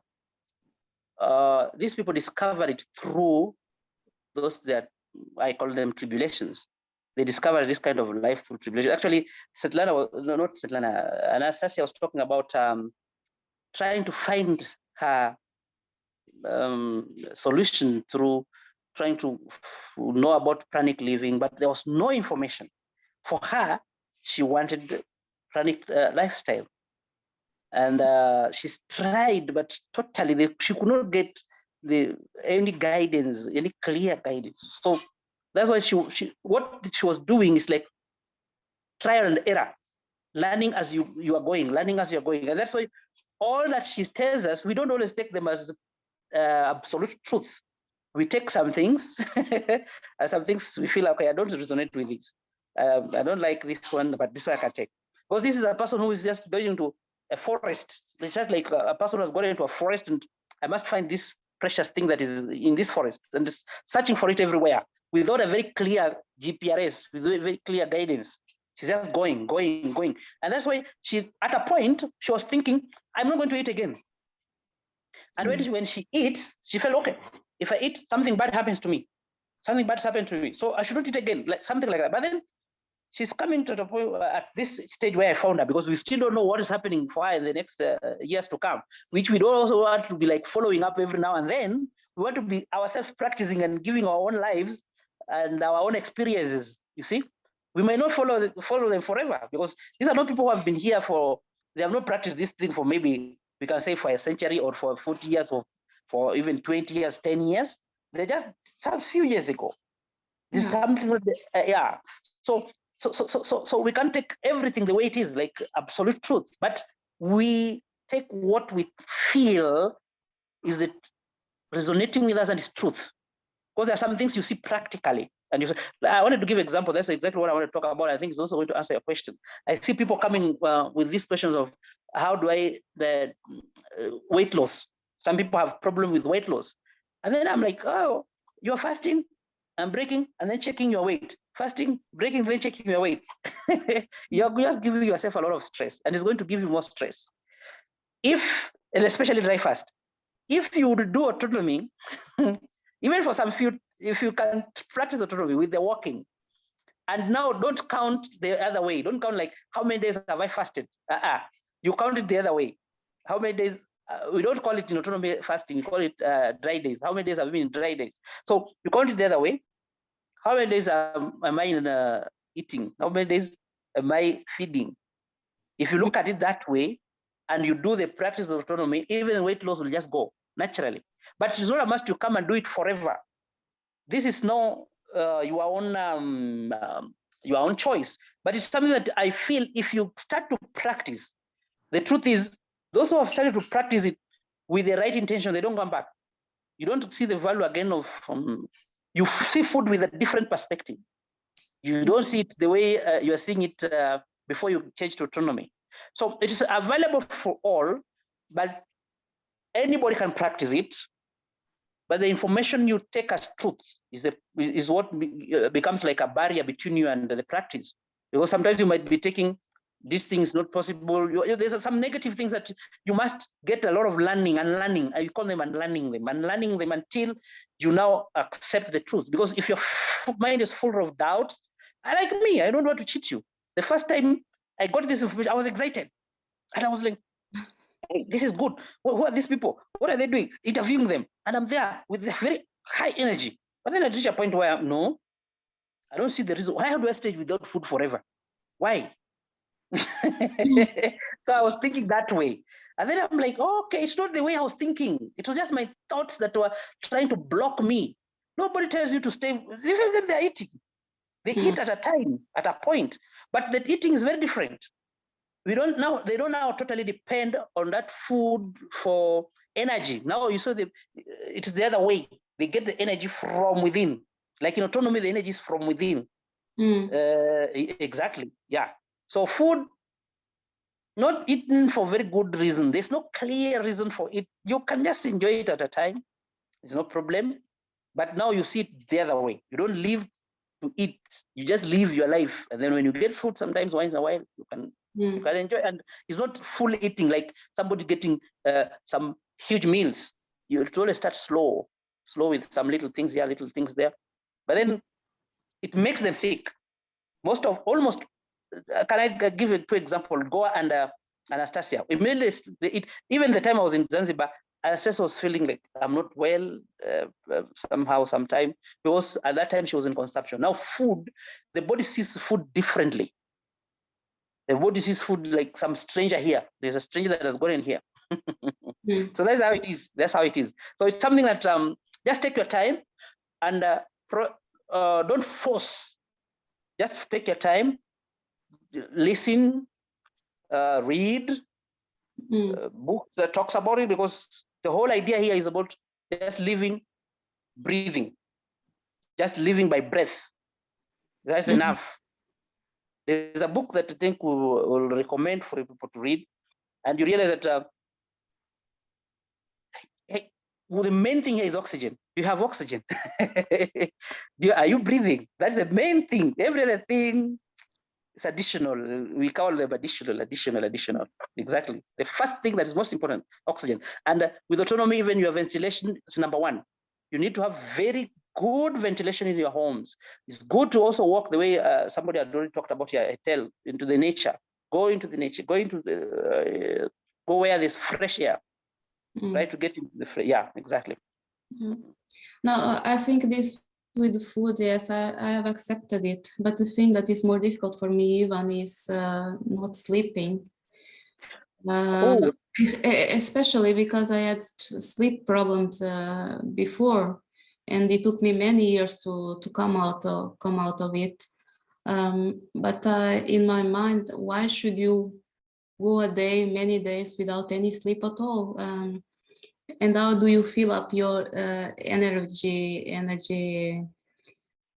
[SPEAKER 2] these people discover it through those that I call them tribulations. They discover this kind of life through tribulation. Actually, not Svetlana, Anastasia was talking about trying to find her solution through trying to know about pranic living, but there was no information. For her, she wanted pranic lifestyle. And she's tried, but totally, she could not get any guidance, any clear guidance. So that's why what she was doing is like trial and error, learning as you are going, learning as you're going. And that's why all that she tells us, we don't always take them as absolute truth. We take some things, and some things we feel, okay, I don't resonate with this. I don't like this one, but this one I can take. Because this is a person who is just going into a forest. It's just like a person who has gone into a forest and I must find this precious thing that is in this forest and just searching for it everywhere without a very clear GPRS, with very clear guidance. She's just going. And that's why she, at a point, she was thinking, I'm not going to eat again. And when she eats, she felt, okay, if I eat, something bad happens to me. Something bad's happened to me. So I shouldn't eat again, like something like that. But then she's coming to the point at this stage where I found her, because we still don't know what is happening for her in the next years to come, which we don't also want to be like following up every now and then. We want to be ourselves practicing and giving our own lives and our own experiences, you see? We may not follow them forever, because these are not people who have been here they have not practiced this thing for maybe, we can say, for a century or for 40 years or for even 20 years, 10 years. They just some few years ago. This is something, yeah. So we can't take everything the way it is, like absolute truth, but we take what we feel is that resonating with us and is truth. Because there are some things you see practically. And you say, I wanted to give an example. That's exactly what I want to talk about. I think it's also going to answer your question. I see people coming with these questions of how do the weight loss. Some people have problem with weight loss. And then I'm like, oh, you're fasting and breaking and then checking your weight. Fasting, breaking, then checking your weight. You're just giving yourself a lot of stress, and it's going to give you more stress. And especially dry fast, if you would do autonomy, even for some few, if you can practice autonomy with the walking, and now don't count the other way. Don't count like how many days have I fasted. You count it the other way. How many days? We don't call it in autonomy fasting. We call it dry days. How many days have been in dry days? So you count it the other way. How many days am I in eating? How many days am I feeding? If you look at it that way, and you do the practice of autonomy, even weight loss will just go naturally. But it's not a must to come and do it forever. This is no your own choice, but it's something that I feel if you start to practice, the truth is those who have started to practice it with the right intention, they don't come back. You don't see the value again of you see food with a different perspective. You don't see it the way you're seeing it before you change to autonomy. So it is available for all, but anybody can practice it. But the information you take as truth is what becomes like a barrier between you and the practice. Because sometimes you might be taking these things not possible. There's some negative things that you must get a lot of learning and learning. I call them unlearning them until you now accept the truth. Because if your mind is full of doubts, like me, I don't want to cheat you. The first time I got this information, I was excited. And I was like, hey, this is good. Who are these people? What are they doing? Interviewing them. And I'm there with a very high energy. But then I reach a point where I don't see the reason. Why do I stay without food forever? Why? So So I was thinking that way. And then I'm like, oh, okay, it's not the way I was thinking. It was just my thoughts that were trying to block me. Nobody tells you to stay. Even they're eating. They eat at a time, at a point. But the eating is very different. They don't now totally depend on that food for energy. Now you saw it is the other way. They get the energy from within. Like in autonomy, the energy is from within. Exactly. Yeah. So food, not eaten for very good reason. There's no clear reason for it. You can just enjoy it at a time. There's no problem. But now you see it the other way. You don't live to eat. You just live your life. And then when you get food, sometimes once in a while, you can enjoy. And it's not full eating like somebody getting some huge meals. You always start slow with some little things here, little things there. But then it makes them sick. Almost, can I give a quick example? Goa and Anastasia. Immediately, even the time I was in Zanzibar, Anastasia was feeling like I'm not well sometime, because at that time she was in consumption. Now food, the body sees food differently. The body sees food like some stranger here. There's a stranger that has gone in here. So that's how it is. That's how it is. So it's something that just take your time and don't force. Just take your time, listen, read books that talks about it, because the whole idea here is about just living, breathing, just living by breath. That's enough. There's a book that I think we will recommend for people to read, and you realize that well, the main thing here is oxygen. You have oxygen. Are you breathing? That's the main thing. Every other thing is additional. We call them additional. Exactly. The first thing that is most important, oxygen. And with autonomy, even your ventilation is number one. You need to have very good ventilation in your homes. It's good to also walk the way somebody had already talked about here, into the nature. Go into the nature. Go where there's fresh air. Try to get into the exactly.
[SPEAKER 5] No, I think this with the food, yes, I have accepted it. But the thing that is more difficult for me even is not sleeping. Especially because I had sleep problems before, and it took me many years to come out of it. But in my mind, why should you go many days without any sleep at all? And how do you fill up your energy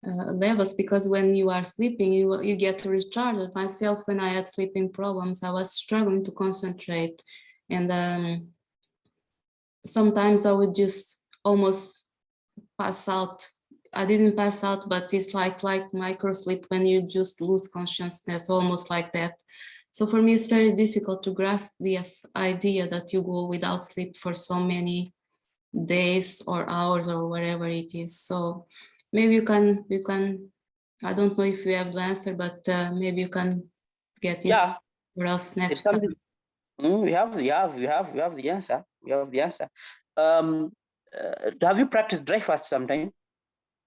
[SPEAKER 5] levels? Because when you are sleeping, you get recharged. Myself, when I had sleeping problems, I was struggling to concentrate, and sometimes I would just almost pass out. I didn't pass out, but it's like micro sleep, when you just lose consciousness, almost like that. So for me, it's very difficult to grasp this idea that you go without sleep for so many days or hours or whatever it is. So maybe you can, I don't know if you have the answer, but maybe you can get it for us next time.
[SPEAKER 2] We have the answer. We have the answer. Have you practiced dry fast sometime?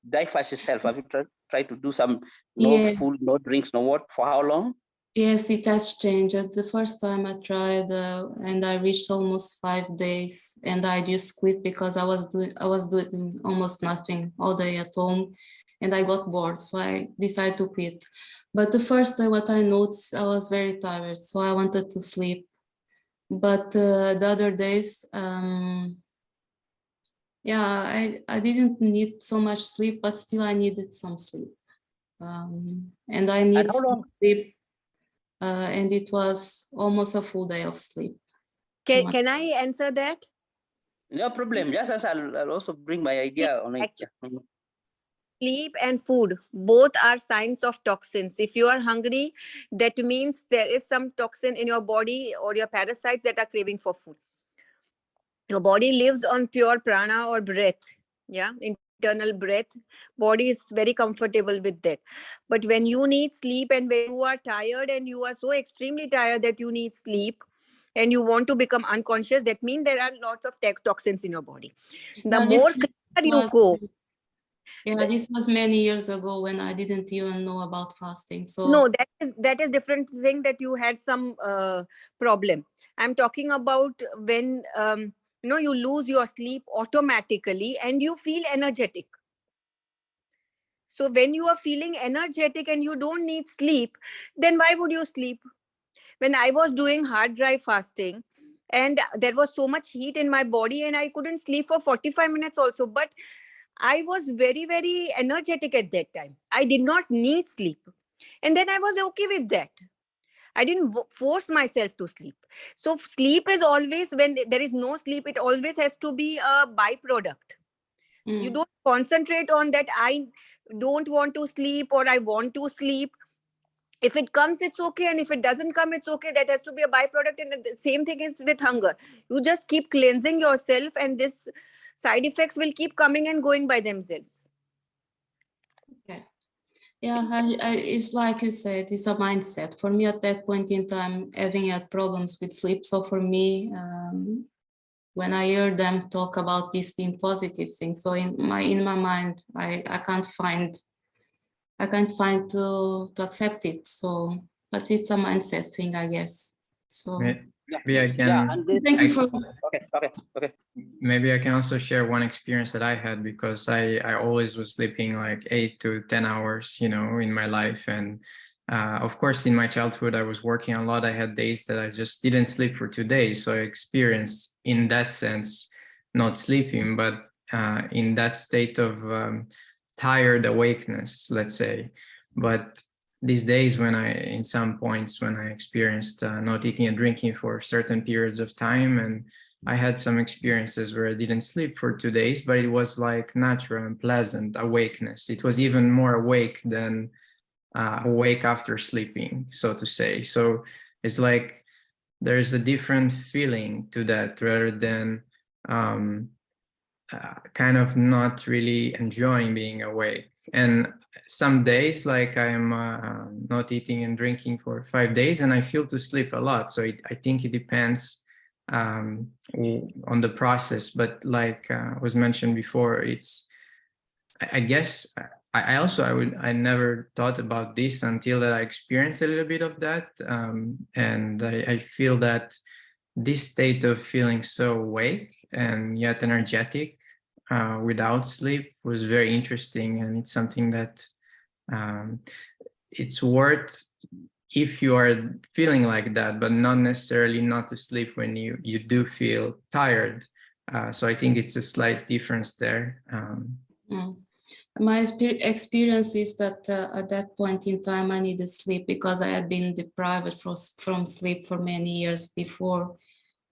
[SPEAKER 2] Dry fast yourself. Have you tried to do some food, no drinks, no water? For how long?
[SPEAKER 5] Yes, it has changed. The first time I tried, and I reached almost 5 days, and I just quit because I was doing almost nothing all day at home, and I got bored, so I decided to quit. But the first day, what I noticed, I was very tired, so I wanted to sleep. But the other days, I didn't need so much sleep, but still I needed some sleep, and I need some sleep. And it was almost a full day of sleep.
[SPEAKER 3] Can I answer that?
[SPEAKER 2] No problem. Just as I'll also bring my idea on it.
[SPEAKER 3] Sleep and food, both are signs of toxins. If you are hungry, that means there is some toxin in your body or your parasites that are craving for food. Your body lives on pure prana or breath. Yeah, internal breath. Body is very comfortable with that. But when you need sleep and when you are tired and you are so extremely tired that you need sleep and you want to become unconscious, that means there are lots of toxins in your body. The more clear you go,
[SPEAKER 5] Yeah, this was many years ago when I didn't even know about fasting. So
[SPEAKER 3] No, that is different thing that you had some problem. I'm talking about when you lose your sleep automatically and you feel energetic. So when you are feeling energetic and you don't need sleep, then why would you sleep? When I was doing hard dry fasting, and there was so much heat in my body and I couldn't sleep for 45 minutes also, but I was very, very energetic at that time. I did not need sleep. And then I was okay with that. I didn't force myself to sleep. So sleep is always, when there is no sleep, it always has to be a byproduct. You don't concentrate on that. I don't want to sleep or I want to sleep. If it comes, it's okay. And if it doesn't come, it's okay. That has to be a byproduct. And the same thing is with hunger. You just keep cleansing yourself and this side effects will keep coming and going by themselves.
[SPEAKER 5] okay. Yeah, it's like you said, it's a mindset. For me at that point in time, having had problems with sleep. So for me, when I hear them talk about this being positive thing, so in my mind, I can't find to accept it. So, but it's a mindset thing, I guess. So
[SPEAKER 4] Maybe I can.
[SPEAKER 2] Yeah, and
[SPEAKER 5] thank you for.
[SPEAKER 2] okay.
[SPEAKER 4] Maybe I can also share one experience that I had, because I always was sleeping like 8 to 10 hours, in my life. And of course, in my childhood, I was working a lot. I had days that I just didn't sleep for 2 days. So I experienced, in that sense, not sleeping, but in that state of tired awakeness, let's say. But these days, in some points when I experienced not eating and drinking for certain periods of time, and I had some experiences where I didn't sleep for 2 days, but it was like natural and pleasant awakeness. It was even more awake than awake after sleeping, so to say. So it's like there's a different feeling to that, rather than kind of not really enjoying being awake. And some days, like I am not eating and drinking for 5 days, and I feel to sleep a lot. So I think it depends on the process. But like was mentioned before, I guess I never thought about this until that I experienced a little bit of that. And I feel that this state of feeling so awake and yet energetic without sleep was very interesting. And it's something that it's worth, if you are feeling like that, but not necessarily not to sleep when you do feel tired. So I think it's a slight difference there.
[SPEAKER 5] My experience is that at that point in time, I needed sleep because I had been deprived from sleep for many years before.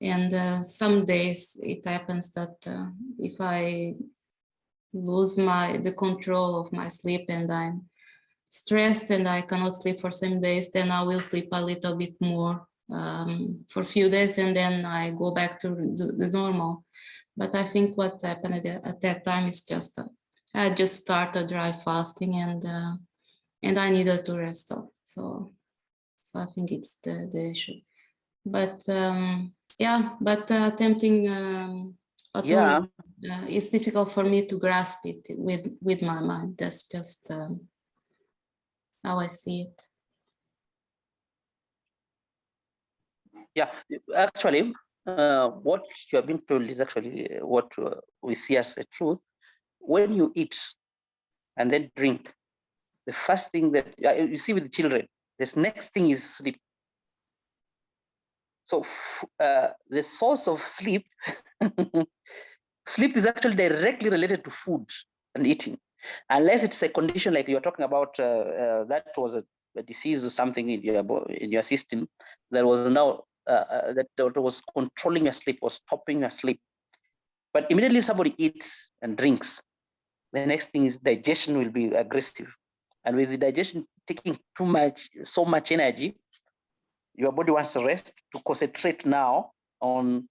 [SPEAKER 5] And some days it happens that if I lose the control of my sleep and I'm stressed and I cannot sleep for some days, then I will sleep a little bit more for a few days, and then I go back to the normal. But I think what happened at that time is just I just started dry fasting, and I needed to rest up. So I think it's the issue. But attempting autonomy, it's difficult for me to grasp it with my mind. That's just how I see it.
[SPEAKER 2] Yeah, actually, what you have been told is actually what we see as a truth. When you eat and then drink, the first thing that you see with the children, this next thing is sleep. So the source of sleep, sleep is actually directly related to food and eating, unless it's a condition like you're talking about that was a disease or something in your system that was now that was controlling your sleep or stopping your sleep. But immediately somebody eats and drinks, the next thing is digestion will be aggressive, and with the digestion taking so much energy, your body wants to rest to concentrate now on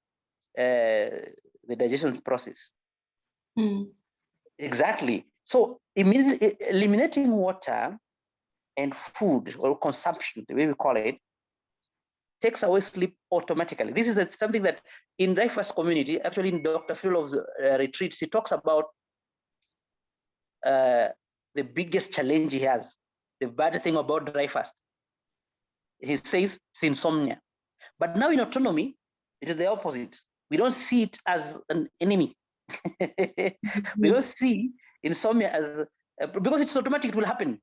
[SPEAKER 2] the digestion process. Exactly. So immediately eliminating water and food or consumption, the way we call it, takes away sleep automatically. This is something that in Dry Fast community, actually in Dr. Phil's retreats, he talks about the biggest challenge he has, the bad thing about dry fast. He says it's insomnia. But now in autonomy, it is the opposite. We don't see it as an enemy. We don't see insomnia as because it's automatic, it will happen.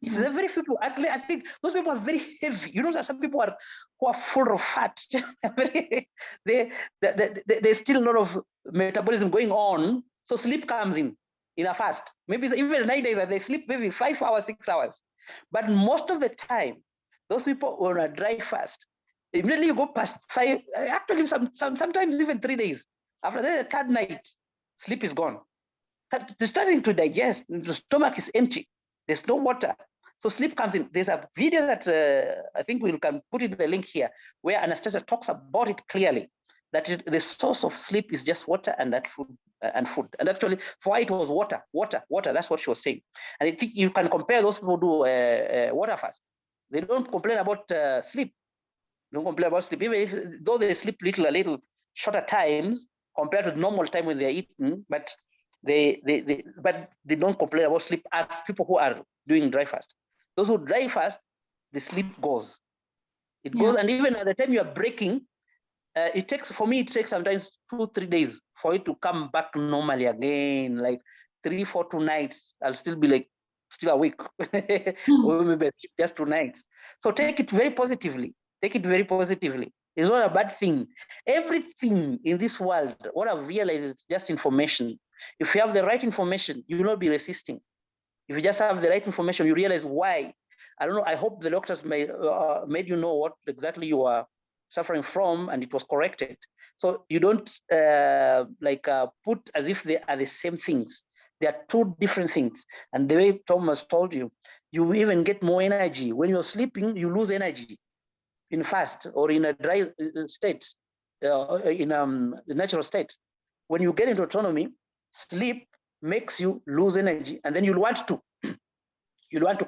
[SPEAKER 2] Yeah. So very few people, actually, I think those people are very heavy. You know, that some people who are full of fat. There's still a lot of metabolism going on. So sleep comes in a fast. Maybe even 9 days, they sleep maybe 5 hours, 6 hours. But most of the time, those people on a dry fast, immediately you go past 5, actually sometimes even 3 days. After that, the third night, sleep is gone. They're starting to digest, the stomach is empty. There's no water. So sleep comes in. There's a video that I think we can put in the link here where Anastasia talks about it clearly, that the source of sleep is just water and that food. And actually, for her, it was water. That's what she was saying. And I think you can compare those people who do water fast. They don't complain about sleep. They don't complain about sleep, even if though they sleep a little shorter times compared to normal time when they're eating, but they don't complain about sleep as people who are doing dry fast. Those who dry fast, the sleep goes. It goes, and even at the time you are breaking, it takes sometimes 2-3 days for it to come back normally again. Like 3-4 nights, I'll still be still awake, or maybe just 2 nights. So take it very positively. Take it very positively. It's not a bad thing. Everything in this world, what I've realized is just information. If you have the right information, you will not be resisting. If you just have the right information, you realize why. I don't know. I hope the doctors made you know what exactly you are suffering from, and it was corrected. So you don't put as if they are the same things. They are 2 different things. And the way Thomas told you, you even get more energy. When you're sleeping, you lose energy in fast or in a dry state, in the natural state. When you get into autonomy, sleep makes you lose energy, and then you'll want to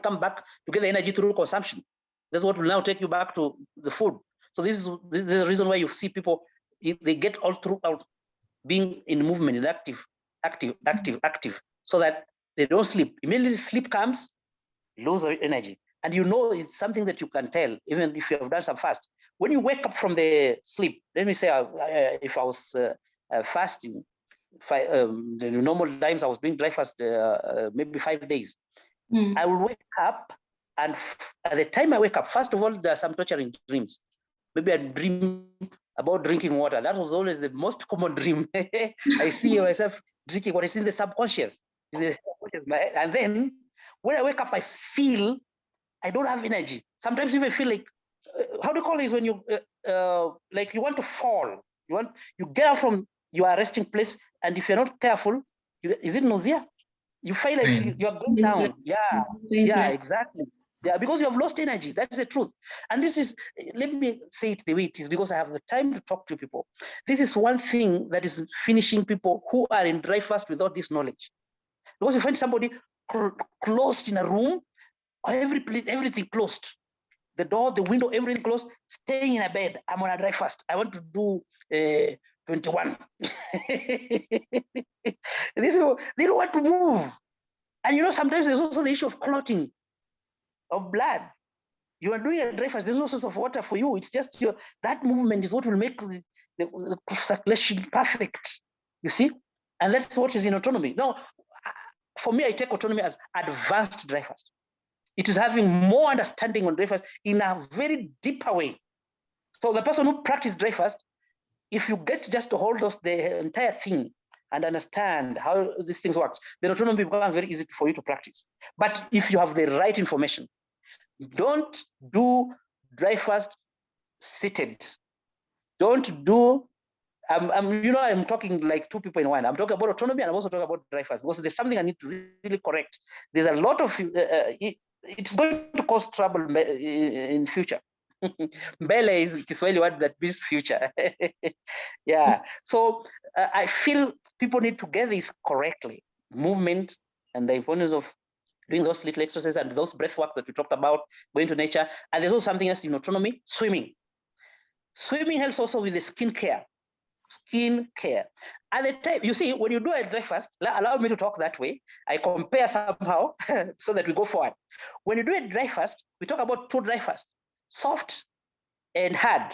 [SPEAKER 2] come back to get the energy through consumption. That's what will now take you back to the food. So this is the reason why you see people, they get all throughout being in movement, in active, so that they don't sleep. Immediately sleep comes, lose energy. And you know it's something that you can tell, even if you have done some fast. When you wake up from the sleep, let me say if I was fasting, the normal times I was doing dry fast, maybe 5 days. I will wake up, and at the time I wake up, first of all, there are some torturing dreams. Maybe I dream about drinking water. That was always the most common dream. I see myself drinking what is in the subconscious. And then when I wake up, I feel I don't have energy. Sometimes you even feel like, how do you call it when you, like you want to fall. You get out from your resting place, and if you're not careful, is it nausea? You feel like you're going down. Yeah, exactly. Yeah, because you have lost energy. That's the truth. And this is, let me say it the way it is, because I have the time to talk to people. This is one thing that is finishing people who are in dry fast without this knowledge. Because you find somebody closed in a room, everything closed. The door, the window, everything closed, staying in a bed. I'm on a dry fast. I want to do 21. They don't want to move. And you know, sometimes there's also the issue of clotting of blood. You are doing a dry fast, there's no source of water for you. It's just that movement is what will make the circulation perfect, you see? And that's what is in autonomy. Now, for me, I take autonomy as advanced dry fast. It is having more understanding on dry fast in a very deeper way. So the person who practices dry fast, if you get just to hold the entire thing and understand how these things works, then autonomy becomes very easy for you to practice. But if you have the right information, don't do dry fast seated. Don't do, I'm talking like 2 people in one. I'm talking about autonomy, and I'm also talking about dry fast, because there's something I need to really correct. There's a lot of, it's going to cause trouble in future. Mbele is Kiswahili word that means future. Yeah. So I feel people need to get this correctly. Movement and the importance of doing those little exercises and those breath work that we talked about, going to nature. And there's also something else in autonomy, swimming. Swimming helps also with the skin care. At the time, you see, when you do a dry fast, allow me to talk that way. I compare somehow so that we go forward. When you do a dry fast, we talk about two dry fasts, soft and hard.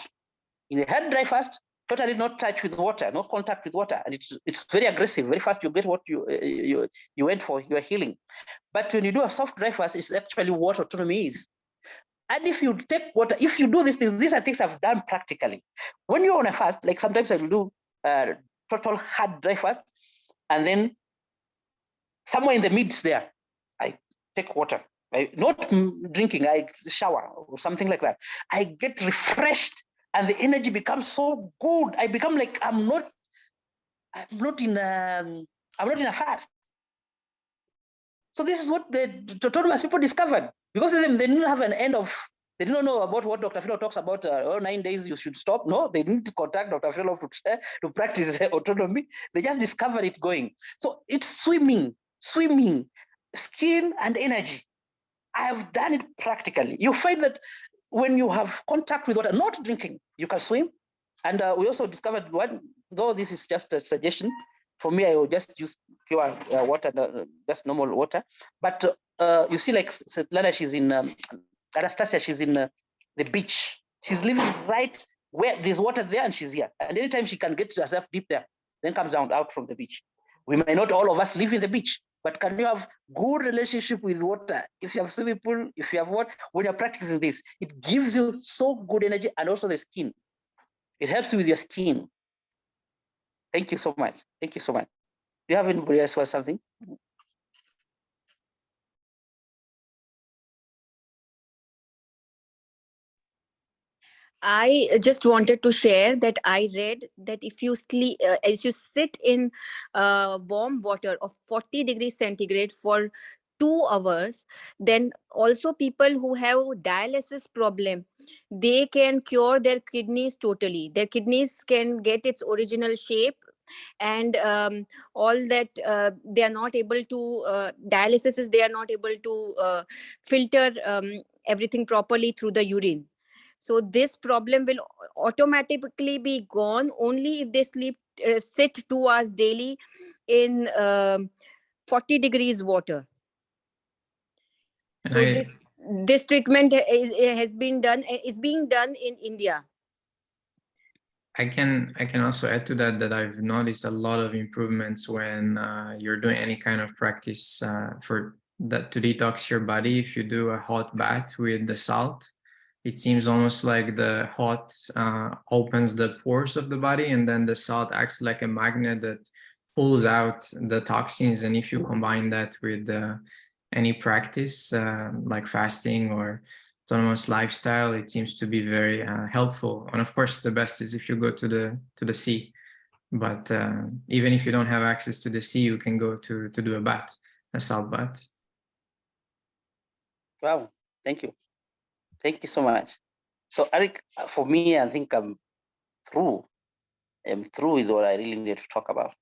[SPEAKER 2] In a hard dry fast, totally not touch with water, no contact with water, and it's very aggressive. Very fast, you get what you went for. You are healing. But when you do a soft dry fast, it's actually what autonomy is. And if you take water, if you do these are things I've done practically. When you're on a fast, like sometimes I will do total hard dry fast, and then somewhere in the midst there, I take water. Not drinking, I shower or something like that. I get refreshed, and the energy becomes so good. I become like I'm not in a fast. So this is what the autonomous people discovered, because they didn't have an end of. They didn't know about what Dr. Philo talks about. 9 days you should stop. No, they didn't contact Dr. Philo to practice autonomy. They just discovered it going. So it's swimming, skin and energy. I have done it practically. You find that when you have contact with water, not drinking, you can swim. And we also discovered one, though this is just a suggestion, for me, I will just use pure water, just normal water. But you see, like Svetlana, she's in Anastasia, she's in the beach. She's living right where there's water there, and she's here. And anytime she can get herself deep there, then comes down out from the beach. We may not all of us live in the beach, but can you have good relationship with water? If you have swimming pool, if you have what, when you're practicing this, it gives you so good energy, and also the skin. It helps you with your skin. Thank you so much. Thank you so much. Do you have anybody else for something?
[SPEAKER 3] I just wanted to share that I read that if you sleep, as you sit in warm water of 40 degrees centigrade for 2 hours, then also people who have dialysis problem, they can cure their kidneys totally. Their kidneys can get its original shape, and all that they are not able to dialysis is they are not able to filter everything properly through the urine. So this problem will automatically be gone only if they sit 2 hours daily in 40 degrees water. So this treatment is being done in India.
[SPEAKER 4] I can also add to that I've noticed a lot of improvements when you're doing any kind of practice for that to detox your body. If you do a hot bath with the salt, it seems almost like the hot opens the pores of the body, and then the salt acts like a magnet that pulls out the toxins. And if you combine that with any practice like fasting or autonomous lifestyle, it seems to be very helpful. And of course, the best is if you go to the sea. But even if you don't have access to the sea, you can go to do a salt bath.
[SPEAKER 2] Wow, thank you. Thank you so much. So Arik, for me, I think I'm through with what I really need to talk about.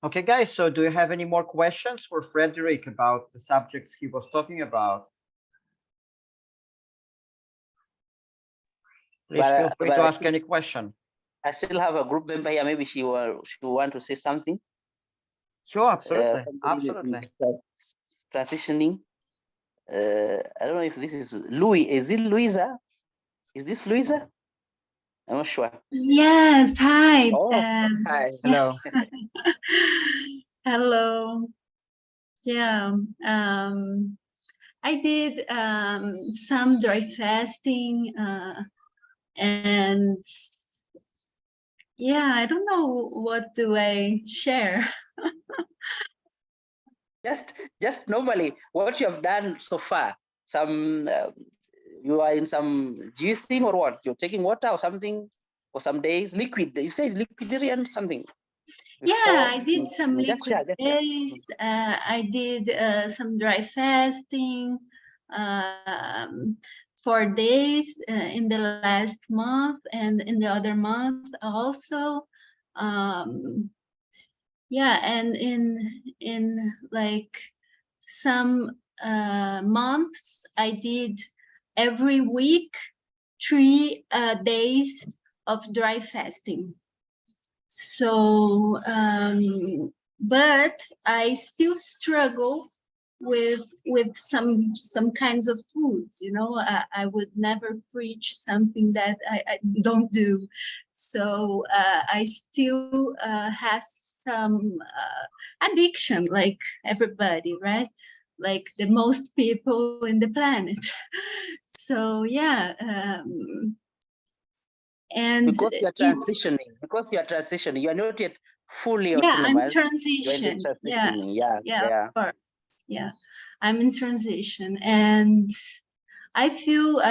[SPEAKER 1] Okay, guys, so do you have any more questions for Fredrick about the subjects he was talking about? Please feel free to ask any question.
[SPEAKER 2] I still have a group member here. Maybe she will want to say something.
[SPEAKER 1] Sure, absolutely, absolutely.
[SPEAKER 2] Transitioning. I don't know if this is Louis. Is it Louisa? Is this Louisa? I'm not sure.
[SPEAKER 6] Yes. Hi.
[SPEAKER 2] Oh, hi.
[SPEAKER 1] Hello.
[SPEAKER 6] Hello. Yeah. I did some dry fasting, and yeah, I don't know what do I share.
[SPEAKER 2] Just normally what you have done so far. Some you are in some juicing or what? You're taking water or something for some days. Liquid. You said liquidarian something.
[SPEAKER 6] Yeah, I did some liquid days. I did some dry fasting 4 days in the last month, and in the other month also. Yeah, and in like some months, I did every week 3 days of dry fasting. So, but I still struggle with some kinds of foods. You know, I would never preach something that I don't do. So I still have some addiction, like everybody, right? Like the most people in the planet. So yeah, and
[SPEAKER 2] because you are transitioning, you are not yet fully
[SPEAKER 6] yeah, I'm
[SPEAKER 2] autonomous.
[SPEAKER 6] transition. Yeah,
[SPEAKER 2] yeah.
[SPEAKER 6] of course. Yeah, I'm in transition, and I feel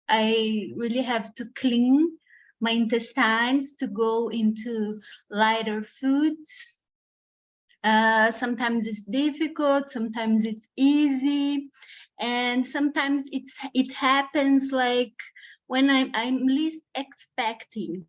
[SPEAKER 6] I really have to clean my intestines to go into lighter foods. Sometimes it's difficult, sometimes it's easy, and sometimes it happens like when I'm least expecting.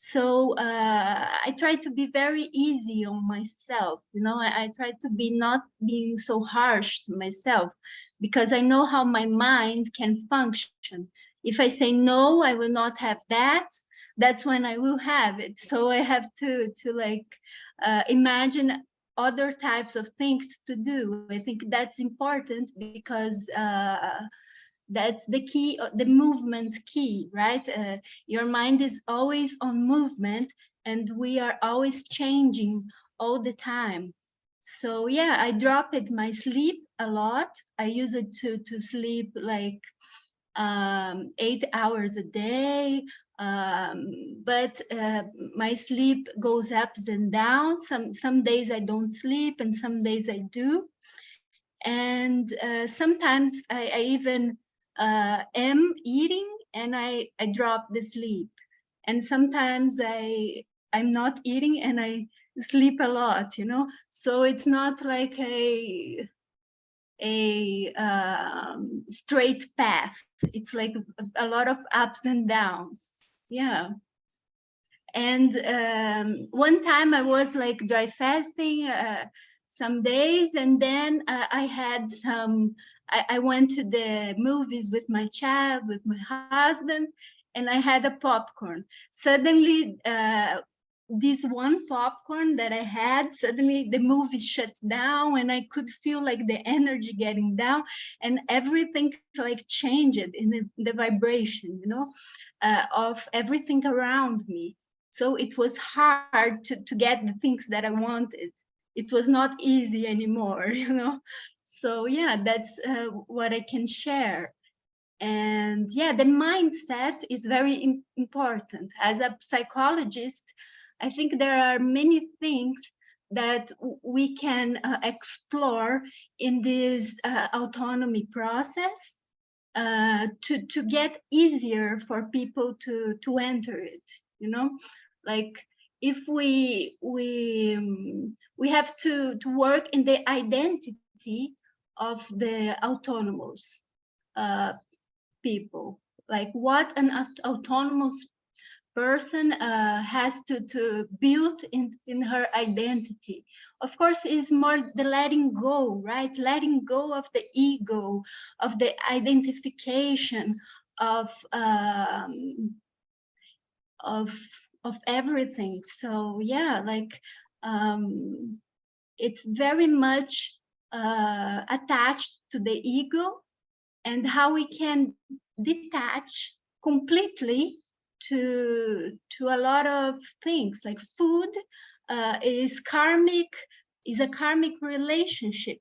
[SPEAKER 6] So I try to be very easy on myself. You know, I try to be not being so harsh to myself, because I know how my mind can function. If I say no, I will not have that. That's when I will have it. So I have to like imagine other types of things to do. I think that's important because that's the key, the movement key, right? Your mind is always on movement, and we are always changing all the time. So yeah, I dropped my sleep a lot. I use it to sleep like 8 hours a day. But my sleep goes ups and downs. Some days I don't sleep, and some days I do. And sometimes I even am eating and I drop the sleep. And sometimes I'm not eating and I sleep a lot, you know. So it's not like a straight path. It's like a lot of ups and downs. Yeah. And one time I was like dry fasting some days, and then I had some, I went to the movies with my child, with my husband, and I had a popcorn. Suddenly, this one popcorn that I had, suddenly the movie shut down, and I could feel like the energy getting down, and everything like changed in the vibration, you know, of everything around me. So it was hard to get the things that I wanted. It was not easy anymore, you know. So yeah, that's what I can share. And yeah, the mindset is very important. As a psychologist, I think there are many things that we can explore in this autonomy process to get easier for people to enter it, you know. Like if we have to work in the identity of the autonomous people, like what an autonomous person has to build in her identity. Of course, is more the letting go, right? Letting go of the ego, of the identification of everything. So yeah, like it's very much attached to the ego, and how we can detach completely to a lot of things. Like food is a karmic relationship.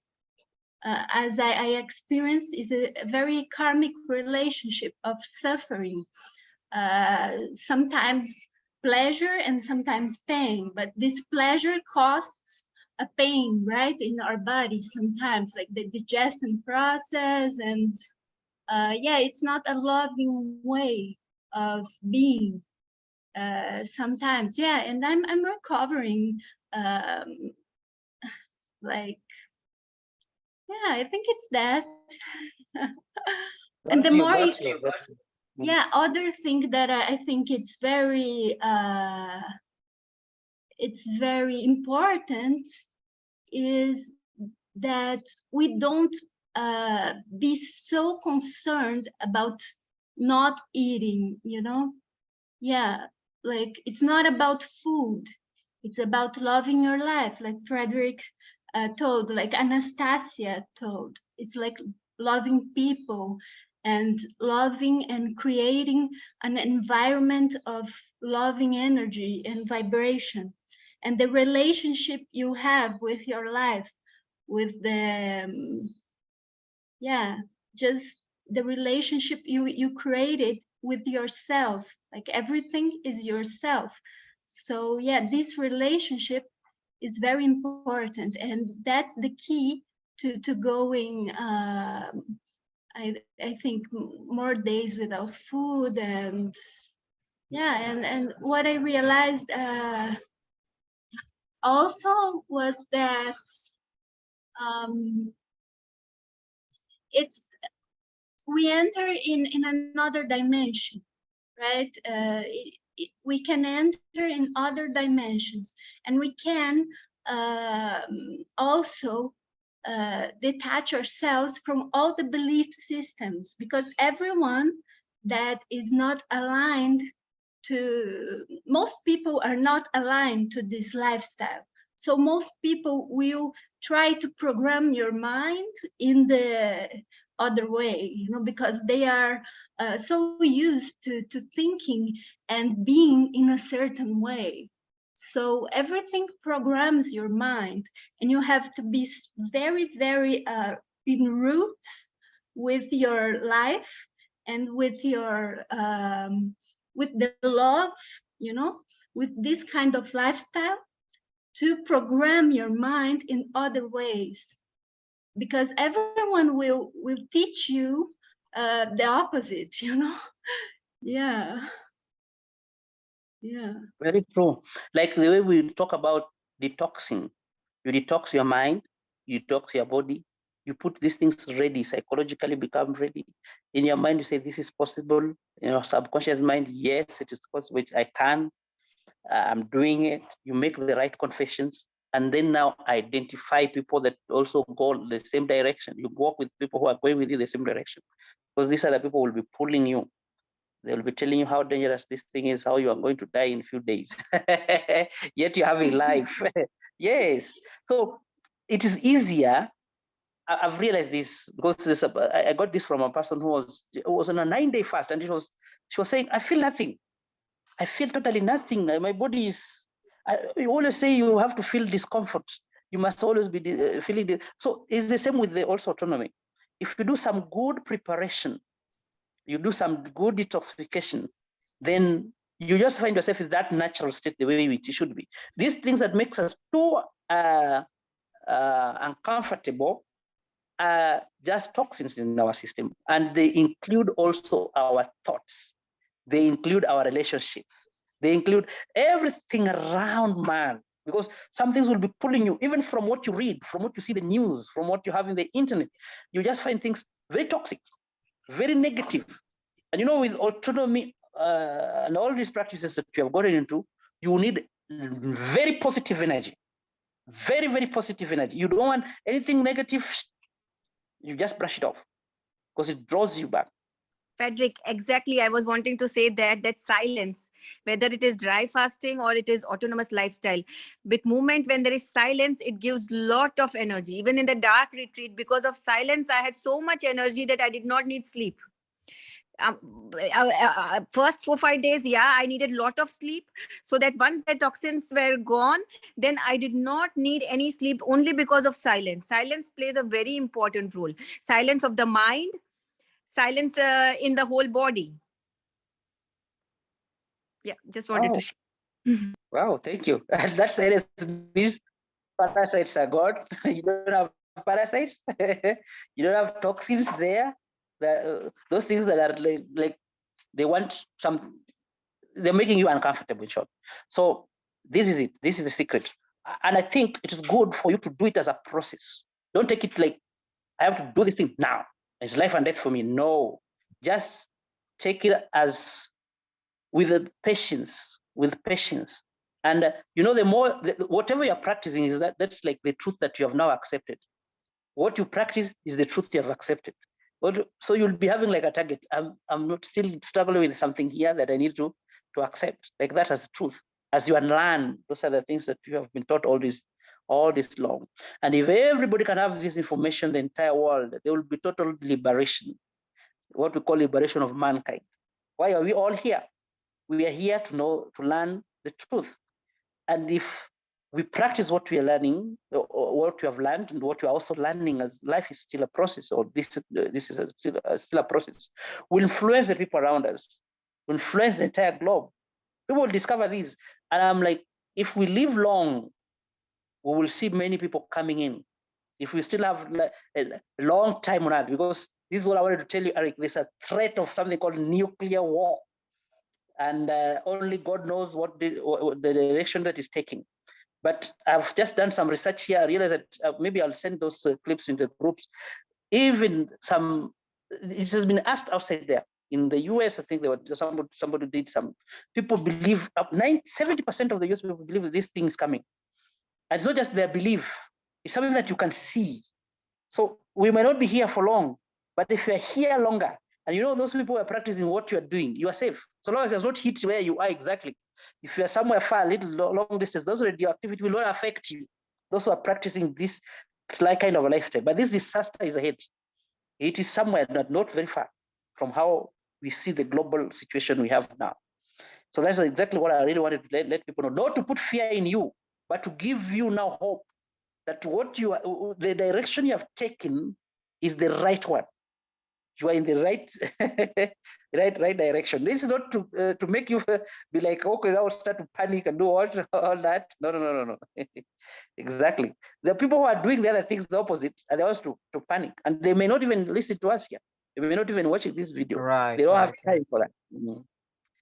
[SPEAKER 6] As I experienced, is a very karmic relationship of suffering. Sometimes pleasure and sometimes pain, but this pleasure costs a pain, right, in our body sometimes, like the digestion process. And yeah, it's not a loving way of being sometimes. Yeah, and I'm recovering. Like, yeah, I think it's that. And the more yeah, other thing that I think it's very important is that we don't be so concerned about not eating, you know. Yeah, like, it's not about food. It's about loving your life, like Fredrick told, like Anastasia told. It's like loving people and loving and creating an environment of loving energy and vibration. And the relationship you have with your life, with the, yeah, just the relationship you created with yourself, like everything is yourself. So yeah, this relationship is very important, and that's the key to going I think more days without food. And yeah, and what I realized also was that it's we enter in another dimension, right? We can enter in other dimensions, and we can also detach ourselves from all the belief systems, because everyone that is not aligned to, most people are not aligned to this lifestyle. So most people will try to program your mind in the other way, you know, because they are so used to thinking and being in a certain way. So everything programs your mind, and you have to be very, very in roots with your life and with your with the love, you know, with this kind of lifestyle, to program your mind in other ways, because everyone will teach you the opposite, you know. Yeah. Yeah.
[SPEAKER 2] Very true. Like the way we talk about detoxing, you detox your mind, you detox your body, you put these things ready, psychologically become ready. In your mind, you say, this is possible. In your subconscious mind, yes, it is possible, which I can. I'm doing it. You make the right confessions, and then now identify people that also go the same direction. You walk with people who are going with you the same direction, because these other people will be pulling you. They'll be telling you how dangerous this thing is, how you are going to die in a few days. Yet you're having life. Yes. So it is easier. I've realized this because I got this from a person who was on a 9-day fast, and she was saying, I feel nothing. I feel totally nothing. My body is. You always say you have to feel discomfort. You must always be feeling. So it's the same with the also autonomy. If you do some good preparation, you do some good detoxification, then you just find yourself in that natural state the way it should be. These things that makes us too uncomfortable are just toxins in our system, and they include also our thoughts. They include our relationships. They include everything around man, because some things will be pulling you, even from what you read, from what you see the news, from what you have in the internet. You just find things very toxic, very negative. And you know, with autonomy and all these practices that you have gotten into, you need very positive energy, very, very positive energy. You don't want anything negative. You just brush it off, because it draws you back.
[SPEAKER 3] Fredrick, exactly. I was wanting to say that silence, whether it is dry fasting or it is autonomous lifestyle, with movement, when there is silence, it gives lot of energy. Even in the dark retreat, because of silence, I had so much energy that I did not need sleep. First 4-5 days, yeah, I needed a lot of sleep, so that once the toxins were gone, then I did not need any sleep, only because of silence. Silence plays a very important role. Silence of the mind, silence in the whole body. Yeah, just wanted to share.
[SPEAKER 2] Wow, thank you. That silence means parasites are gone. You don't have parasites. You don't have toxins there. Those things that are like they want some, they're making you uncomfortable, in short. So this is it. This is the secret. And I think it is good for you to do it as a process. Don't take it like, I have to do this thing now. It's life and death for me. No, just take it as with patience, And you know, the more, whatever you're practicing is that's like the truth that you have now accepted. What you practice is the truth you have accepted. So you'll be having like a target. I'm not still struggling with something here that I need to to accept, like that as truth. As you unlearn, those are the things that you have been taught all this long. And if everybody can have this information, the entire world, there will be total liberation, what we call liberation of mankind. Why are we all here? We are here to learn the truth. And if we practice what we are learning, or what we have learned, and what we are also learning, as life is still a process, or this is still a process, will influence the people around us, will influence the entire globe. People will discover these. And I'm like, if we live long, we will see many people coming in. If we still have a long time on Earth, because this is what I wanted to tell you, Arik, there's a threat of something called nuclear war. And only God knows what the direction that is taking. But I've just done some research here. I realized that maybe I'll send those clips into groups. Even it has been asked outside there. In the US, I think there was somebody did some. People believe, 70% of the US people believe that this thing is coming. And it's not just their belief, it's something that you can see. So we might not be here for long, but if you're here longer, and you know those people who are practicing what you're doing, you are safe. So long as it's not hit where you are exactly. If you're somewhere far, a little long distance, those radioactivity will not affect you. Those who are practicing this slight kind of a lifestyle. But this disaster is ahead. It is somewhere not very far from how we see the global situation we have now. So that's exactly what I really wanted to let people know. Not to put fear in you, but to give you now hope that the direction you have taken is the right one. You are in the right right direction. This is not to make you be like, okay, now start to panic and do all that. No. Exactly. The people who are doing the other things, the opposite, are the ones to panic. And they may not even listen to us here. They may not even watch this video.
[SPEAKER 1] Right.
[SPEAKER 2] They don't have time for that. Mm-hmm.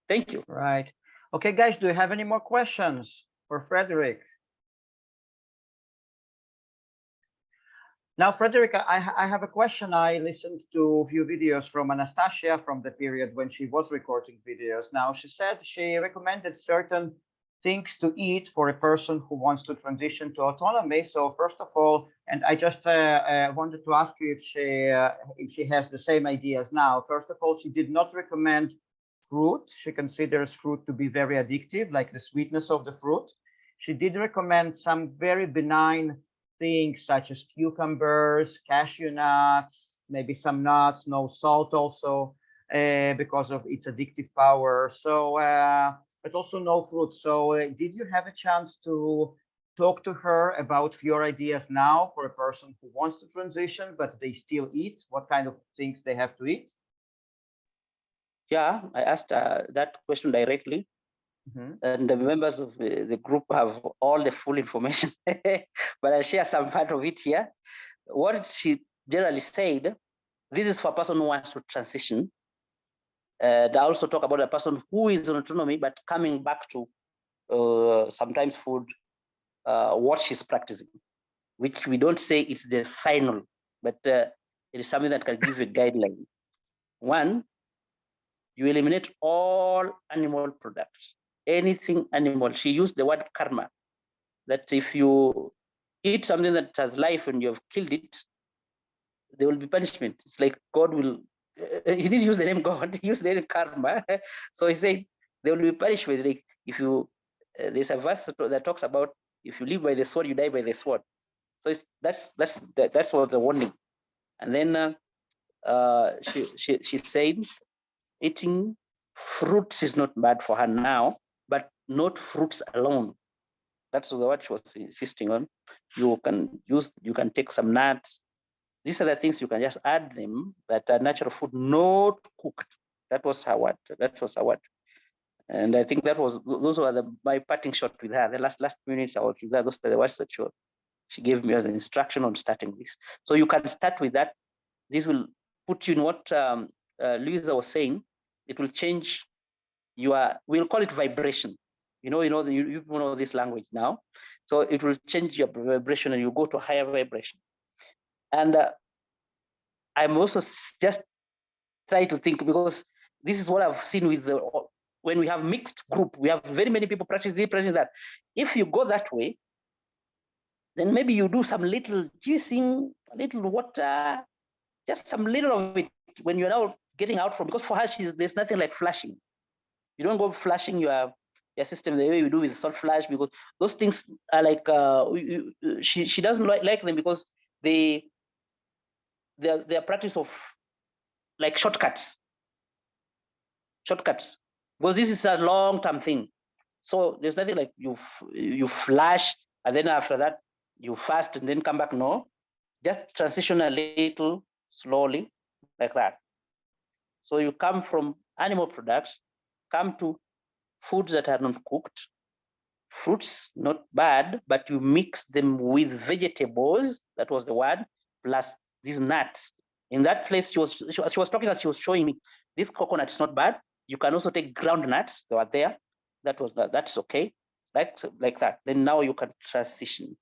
[SPEAKER 2] Thank you.
[SPEAKER 1] Right. Okay, guys, do you have any more questions for Fredrick? Now, Fredrick, I have a question. I listened to a few videos from Anastasia from the period when she was recording videos. Now, she said she recommended certain things to eat for a person who wants to transition to autonomy. So first of all, and I just wanted to ask you if she has the same ideas now. First of all, she did not recommend fruit. She considers fruit to be very addictive, like the sweetness of the fruit. She did recommend some very benign things such as cucumbers, cashew nuts, maybe some nuts, no salt also, because of its addictive power. So, but also no fruit. So did you have a chance to talk to her about your ideas now for a person who wants to transition, but they still eat? What kind of things they have to eat?
[SPEAKER 2] Yeah, I asked that question directly. Mm-hmm. And the members of the group have all the full information, but I'll share some part of it here. What she generally said, this is for a person who wants to transition. They also talk about a person who is on autonomy, but coming back to sometimes food, what she's practicing, which we don't say it's the final, but it is something that can give a guideline. One, you eliminate all animal products. Anything animal. She used the word karma, that if you eat something that has life and you have killed it, there will be punishment. It's like God will, he didn't use the name God, he used the name karma. So he said there will be punishment. Like if you, there's a verse that talks about if you live by the sword, you die by the sword. So that's what the warning. And then she said eating fruits is not bad for her now, but not fruits alone. That's what she was insisting on. You can take some nuts. These are the things you can just add them that are natural food, not cooked. That was her word. And I think those were my parting shot with her. The last minutes I was with her. Those are the words that she gave me as an instruction on starting this. So you can start with that. This will put you in what Luisa was saying. It will change we'll call it vibration. You know this language now. So it will change your vibration and you go to a higher vibration. And I'm also just trying to think, because this is what I've seen with when we have mixed group, we have very many people practicing that. If you go that way, then maybe you do some little juicing, a little water, just some little of it when you're now getting out from, because for her, there's nothing like flashing. You don't go flushing your system the way we do with salt flush, because those things are like she doesn't like them, because they're practice of like shortcuts, because this is a long-term thing. So there's nothing like you flash and then after that you fast and then come back. No, just transition a little slowly like that. So you come from animal products, come to foods that are not cooked, fruits not bad, but you mix them with vegetables. That was the word, plus these nuts. In that place, she was talking as she was showing me, this coconut is not bad. You can also take ground nuts. They were there. That's okay. Like that. Then now you can transition.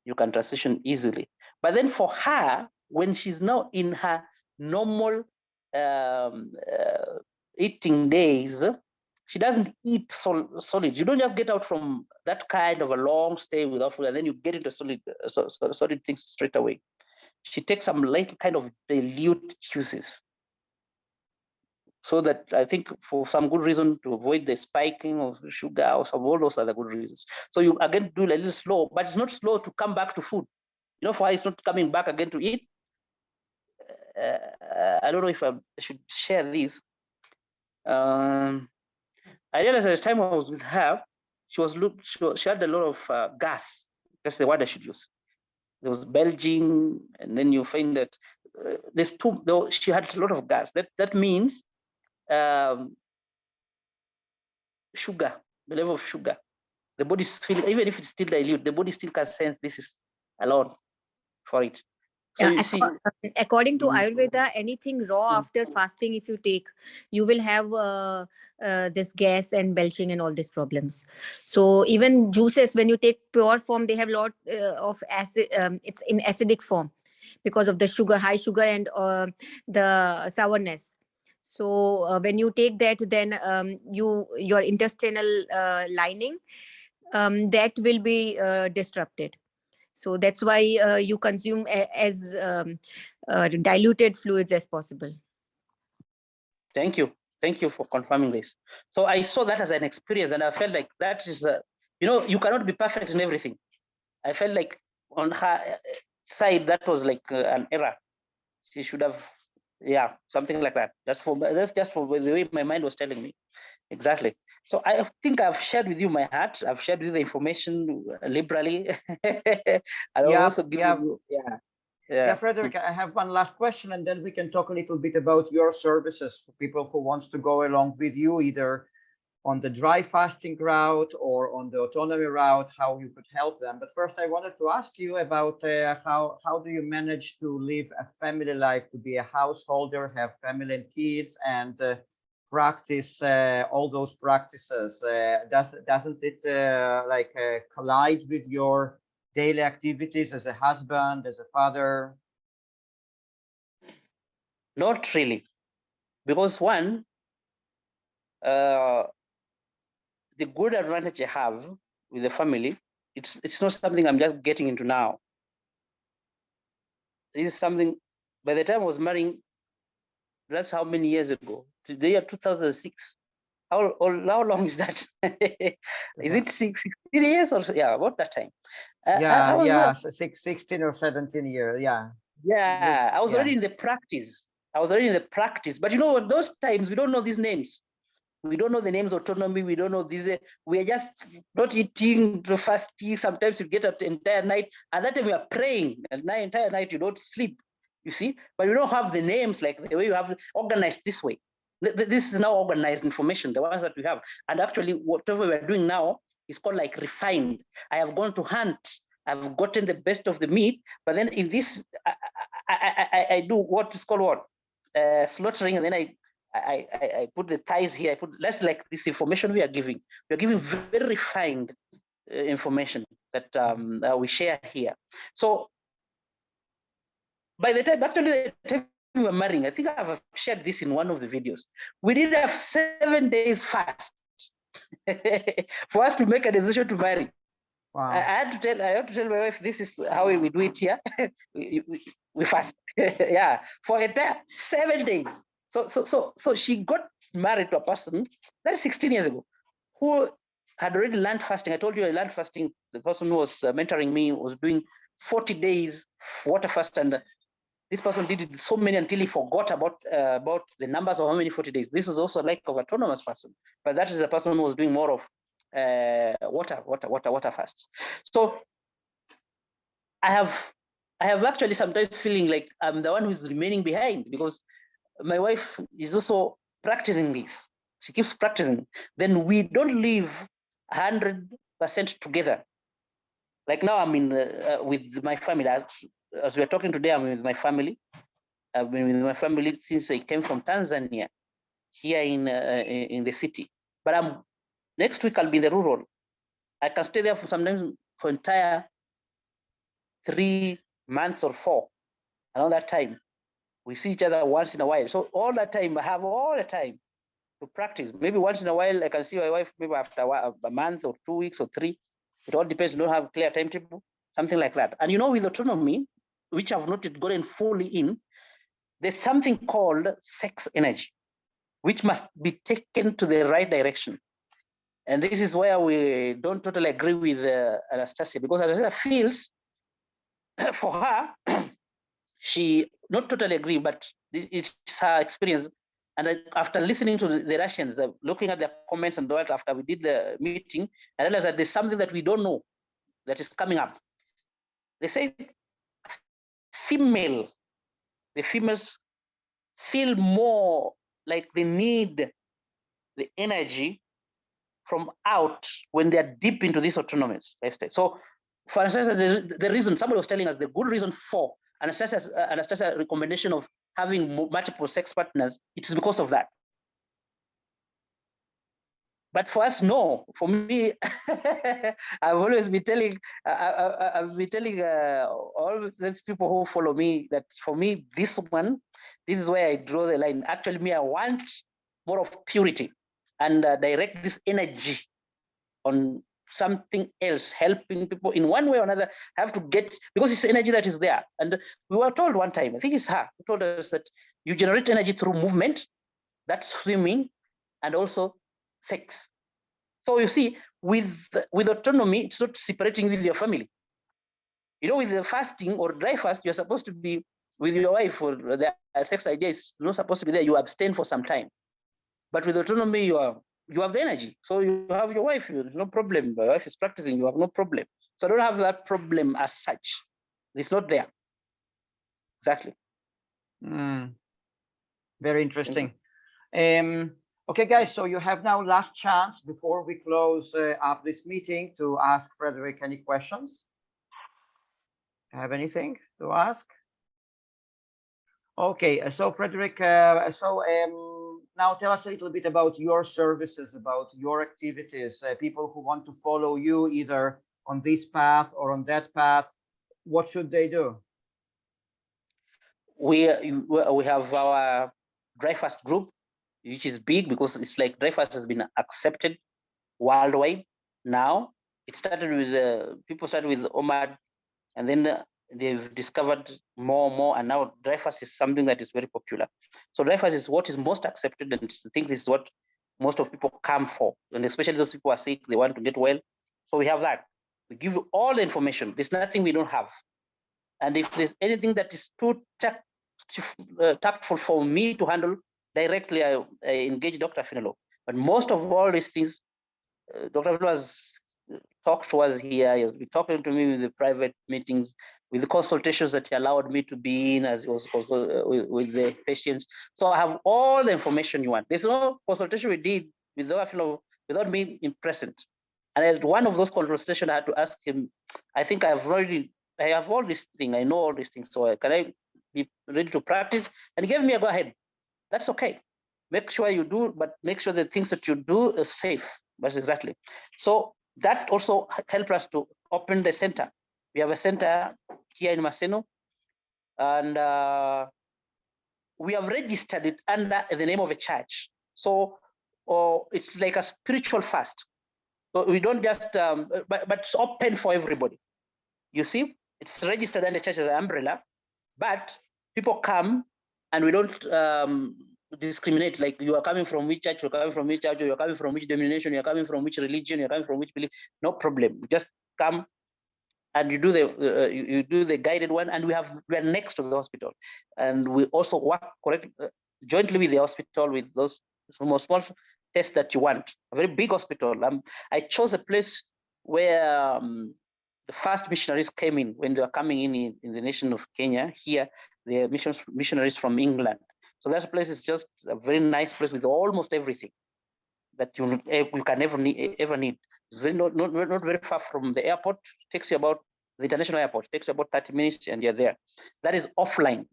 [SPEAKER 2] You can transition easily. But then for her, when she's now in her normal eating days, she doesn't eat solid. You don't just get out from that kind of a long stay without food and then you get into solid things straight away. She takes some like kind of dilute juices, so that I think for some good reason to avoid the spiking of sugar or some all those other good reasons. So you again do a little slow, but it's not slow to come back to food. You know, for her, it's not coming back again to eat. I don't know if I should share this. I realized at the time I was with her, she had a lot of gas. That's the word I should use. There was belching, and then you find that there's two. Though she had a lot of gas. That means sugar, the level of sugar. The body's feeling, even if it's still dilute, the body still can sense this is a lot for it. So you see,
[SPEAKER 3] according to Ayurveda, anything raw after fasting, if you take, you will have this gas and belching and all these problems. So even juices, when you take pure form, they have a lot of acid. It's in acidic form because of the sugar, high sugar, and the sourness. So when you take that, then your intestinal lining that will be disrupted. So that's why you consume as diluted fluids as possible.
[SPEAKER 2] Thank you for confirming this. So I saw that as an experience, and I felt like that is, you cannot be perfect in everything. I felt like on her side that was like an error. She should have, something like that. That's just for the way my mind was telling me. Exactly. So I think I've shared with you my heart. I've shared with you the information liberally. I'll also give you,
[SPEAKER 1] Yeah, Fredrick, I have one last question, and then we can talk a little bit about your services for people who wants to go along with you, either on the dry fasting route or on the autonomy route, how you could help them. But first, I wanted to ask you about how do you manage to live a family life, to be a householder, have family and kids, and practice all those practices? Doesn't it collide with your daily activities as a husband, as a father?
[SPEAKER 2] Not really, because one, the good advantage I have with the family, it's not something I'm just getting into now. This is something, by the time I was marrying, that's how many years ago? The year 2006. How long is that? Is it 16 years or so? Yeah, about that time.
[SPEAKER 1] I was 16 or 17 years.
[SPEAKER 2] Yeah, I was already in the practice. But you know, those times we don't know these names. We don't know the names autonomy. We don't know these. We are just not eating the fast tea. Sometimes you get up the entire night. And that time we are praying. And the entire night you don't sleep. You see? But we don't have the names like the way you have organized this way. This is now organized information, the ones that we have. And actually, whatever we're doing now is called like refined. I have gone to hunt. I've gotten the best of the meat. But then in this, I do what is called what? Slaughtering. And then I put the thighs here. I put less like this information we are giving. We are giving very refined information that we share here. So by the time we were marrying, I think I've shared this in one of the videos. We did have 7 days fast for us to make a decision to marry. Wow. I had to tell my wife, this is how we do it here. we fast, for a 7 days. So she got married to a person, that's 16 years ago, who had already learned fasting. I told you I learned fasting. The person who was mentoring me was doing 40 days water fast, and this person did it so many until he forgot about the numbers of how many 40 days. This is also like of autonomous person, but that is a person who was doing more of water fasts. So I have actually sometimes feeling like I'm the one who's remaining behind, because my wife is also practicing this. She keeps practicing. Then we don't live 100% together. Like now, I'm in with my family. As we're talking today, I'm with my family. I've been with my family since I came from Tanzania, here in the city. But next week I'll be in the rural. I can stay there for sometimes for entire 3 months or 4. Around that time, we see each other once in a while. So all that time, I have all the time to practice. Maybe once in a while, I can see my wife maybe after a month or 2 weeks or 3. It all depends. We don't have a clear timetable, something like that. And with autonomy, which I've not gotten fully in, there's something called sex energy, which must be taken to the right direction. And this is where we don't totally agree with Anastasia, because Anastasia feels for her, she not totally agree, but it's her experience. And after listening to the Russians, looking at their comments and that after we did the meeting, I realized that there's something that we don't know that is coming up. They say the females feel more like they need the energy from out when they're deep into this autonomous lifestyle. So for Anastasia, the reason, somebody was telling us the good reason for Anastasia's recommendation of having multiple sex partners, it is because of that. But for us, no. For me, I've always been telling, I've been telling all those people who follow me that for me, this is where I draw the line. Actually, me, I want more of purity and direct this energy on something else, helping people in one way or another, have to get, because it's energy that is there. And we were told one time, I think it's her, who told us that you generate energy through movement, that's swimming, and also sex. So you see, with autonomy, it's not separating with your family. With the fasting or dry fast, you're supposed to be with your wife, or the sex idea is not supposed to be there. You abstain for some time. But with autonomy, you have the energy. So you have your wife, no problem. Your wife is practicing, you have no problem. So I don't have that problem as such. It's not there. Exactly.
[SPEAKER 1] Very interesting. Okay, guys, so you have now last chance before we close up this meeting to ask Fredrick any questions. Have anything to ask? Okay, so Fredrick, now tell us a little bit about your services, about your activities, people who want to follow you either on this path or on that path. What should they do?
[SPEAKER 2] We have our dry fast group, which is big because it's like dry fast has been accepted worldwide now. It started with people started with Omar, and then they've discovered more, and now dry fast is something that is very popular. So dry fast is what is most accepted, and I think this is what most of people come for, and especially those people who are sick, they want to get well. So we have that. We give you all the information. There's nothing we don't have. And if there's anything that is too tactful for me to handle directly, I engage Dr. Finelo. But most of all these things, Dr. Finelo has talked to us here. He has been talking to me with the private meetings, with the consultations that he allowed me to be in, as was also with the patients. So I have all the information you want. There's no consultation we did with Dr. Finelo without me in present. And at one of those consultations, I had to ask him, I think I have all these things, I know all these things, so can I be ready to practice? And he gave me a go ahead. That's okay. Make sure you do, but make sure the things that you do is safe. That's exactly. So that also helped us to open the center. We have a center here in Maseno, and we have registered it under the name of a church. So it's like a spiritual fast. So we don't just, but it's open for everybody. You see, it's registered under church as an umbrella, but people come, and we don't discriminate, like you are coming from which church, you're coming from which church, you're coming from which denomination, you're coming from which religion, you're coming from which belief. No problem. You just come and you do the you do the guided one, and we are next to the hospital, and we also work jointly with the hospital with those small tests that you want. A very big hospital. I chose a place where the first missionaries came in when they were coming in the nation of Kenya. Here, the missionaries from England. So that place is just a very nice place with almost everything that you can ever need. It's very not very far from the airport. It takes you about the international airport. It takes you about 30 minutes, and you're there. That is offline.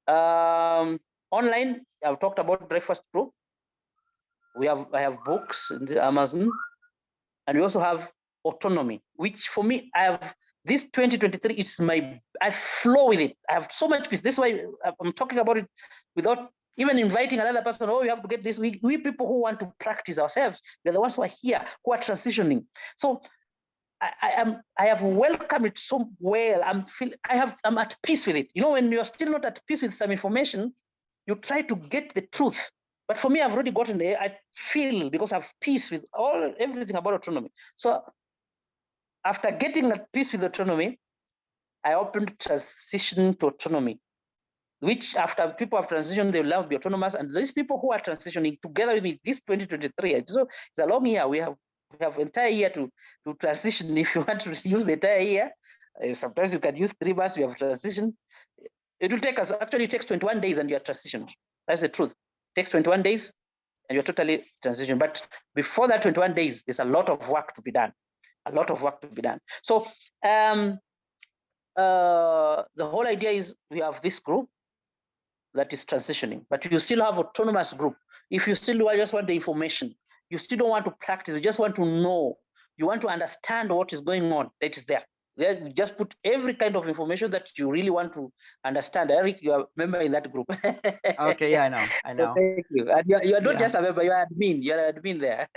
[SPEAKER 2] Online, I've talked about breakfast group. I have books in the Amazon, and we also have Autonomy, which for me, I have this 2023 is I flow with it. I have so much peace. This is why I'm talking about it without even inviting another person. Oh, you have to get this. We people who want to practice ourselves, we're the ones who are here, who are transitioning. So I have welcomed it so well. I'm at peace with it. You know, when you're still not at peace with some information, you try to get the truth. But for me, I've already gotten there. I feel, because I have peace with everything about autonomy. So after getting at peace with autonomy, I opened transition to autonomy, which after people have transitioned, they will now be autonomous. And these people who are transitioning together with me, this 2023, so it's a long year. We have entire year to transition. If you want to use the entire year, sometimes you can use 3 months. We have transition. It will take us, actually it takes 21 days and you are transitioned. That's the truth. It takes 21 days and you're totally transitioned. But before that 21 days, there's a lot of work to be done. A lot of work to be done. So the whole idea is we have this group that is transitioning, but you still have autonomous group. If you still just want the information, you still don't want to practice, you just want to know, you want to understand what is going on, that is there. There, you just put every kind of information that you really want to understand. Arik, you are a member in that group.
[SPEAKER 1] Okay, yeah, I know.
[SPEAKER 2] So thank you. And you are not just a member, you are admin. You are admin there.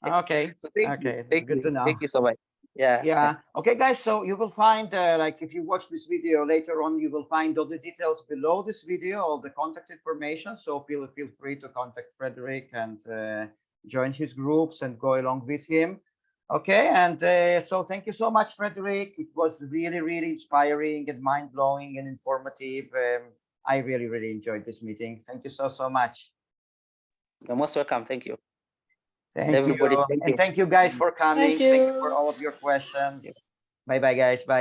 [SPEAKER 1] Okay.
[SPEAKER 2] So thank you. Thank
[SPEAKER 1] Good
[SPEAKER 2] you.
[SPEAKER 1] to know.
[SPEAKER 2] Thank you so much. Yeah.
[SPEAKER 1] Okay, guys, so you will find, like, if you watch this video later on, you will find all the details below this video, all the contact information. So feel free to contact Fredrick and join his groups and go along with him. Okay, and so thank you so much, Fredrick. It was really, really inspiring and mind-blowing and informative. I really, really enjoyed this meeting. Thank you so much.
[SPEAKER 2] You're most welcome. Thank you.
[SPEAKER 1] Thank
[SPEAKER 2] everybody,
[SPEAKER 1] you.
[SPEAKER 2] thank
[SPEAKER 1] And
[SPEAKER 2] you.
[SPEAKER 1] thank you guys for coming.
[SPEAKER 6] Thank you.
[SPEAKER 1] Thank you for all of your questions. Bye-bye, guys. Bye.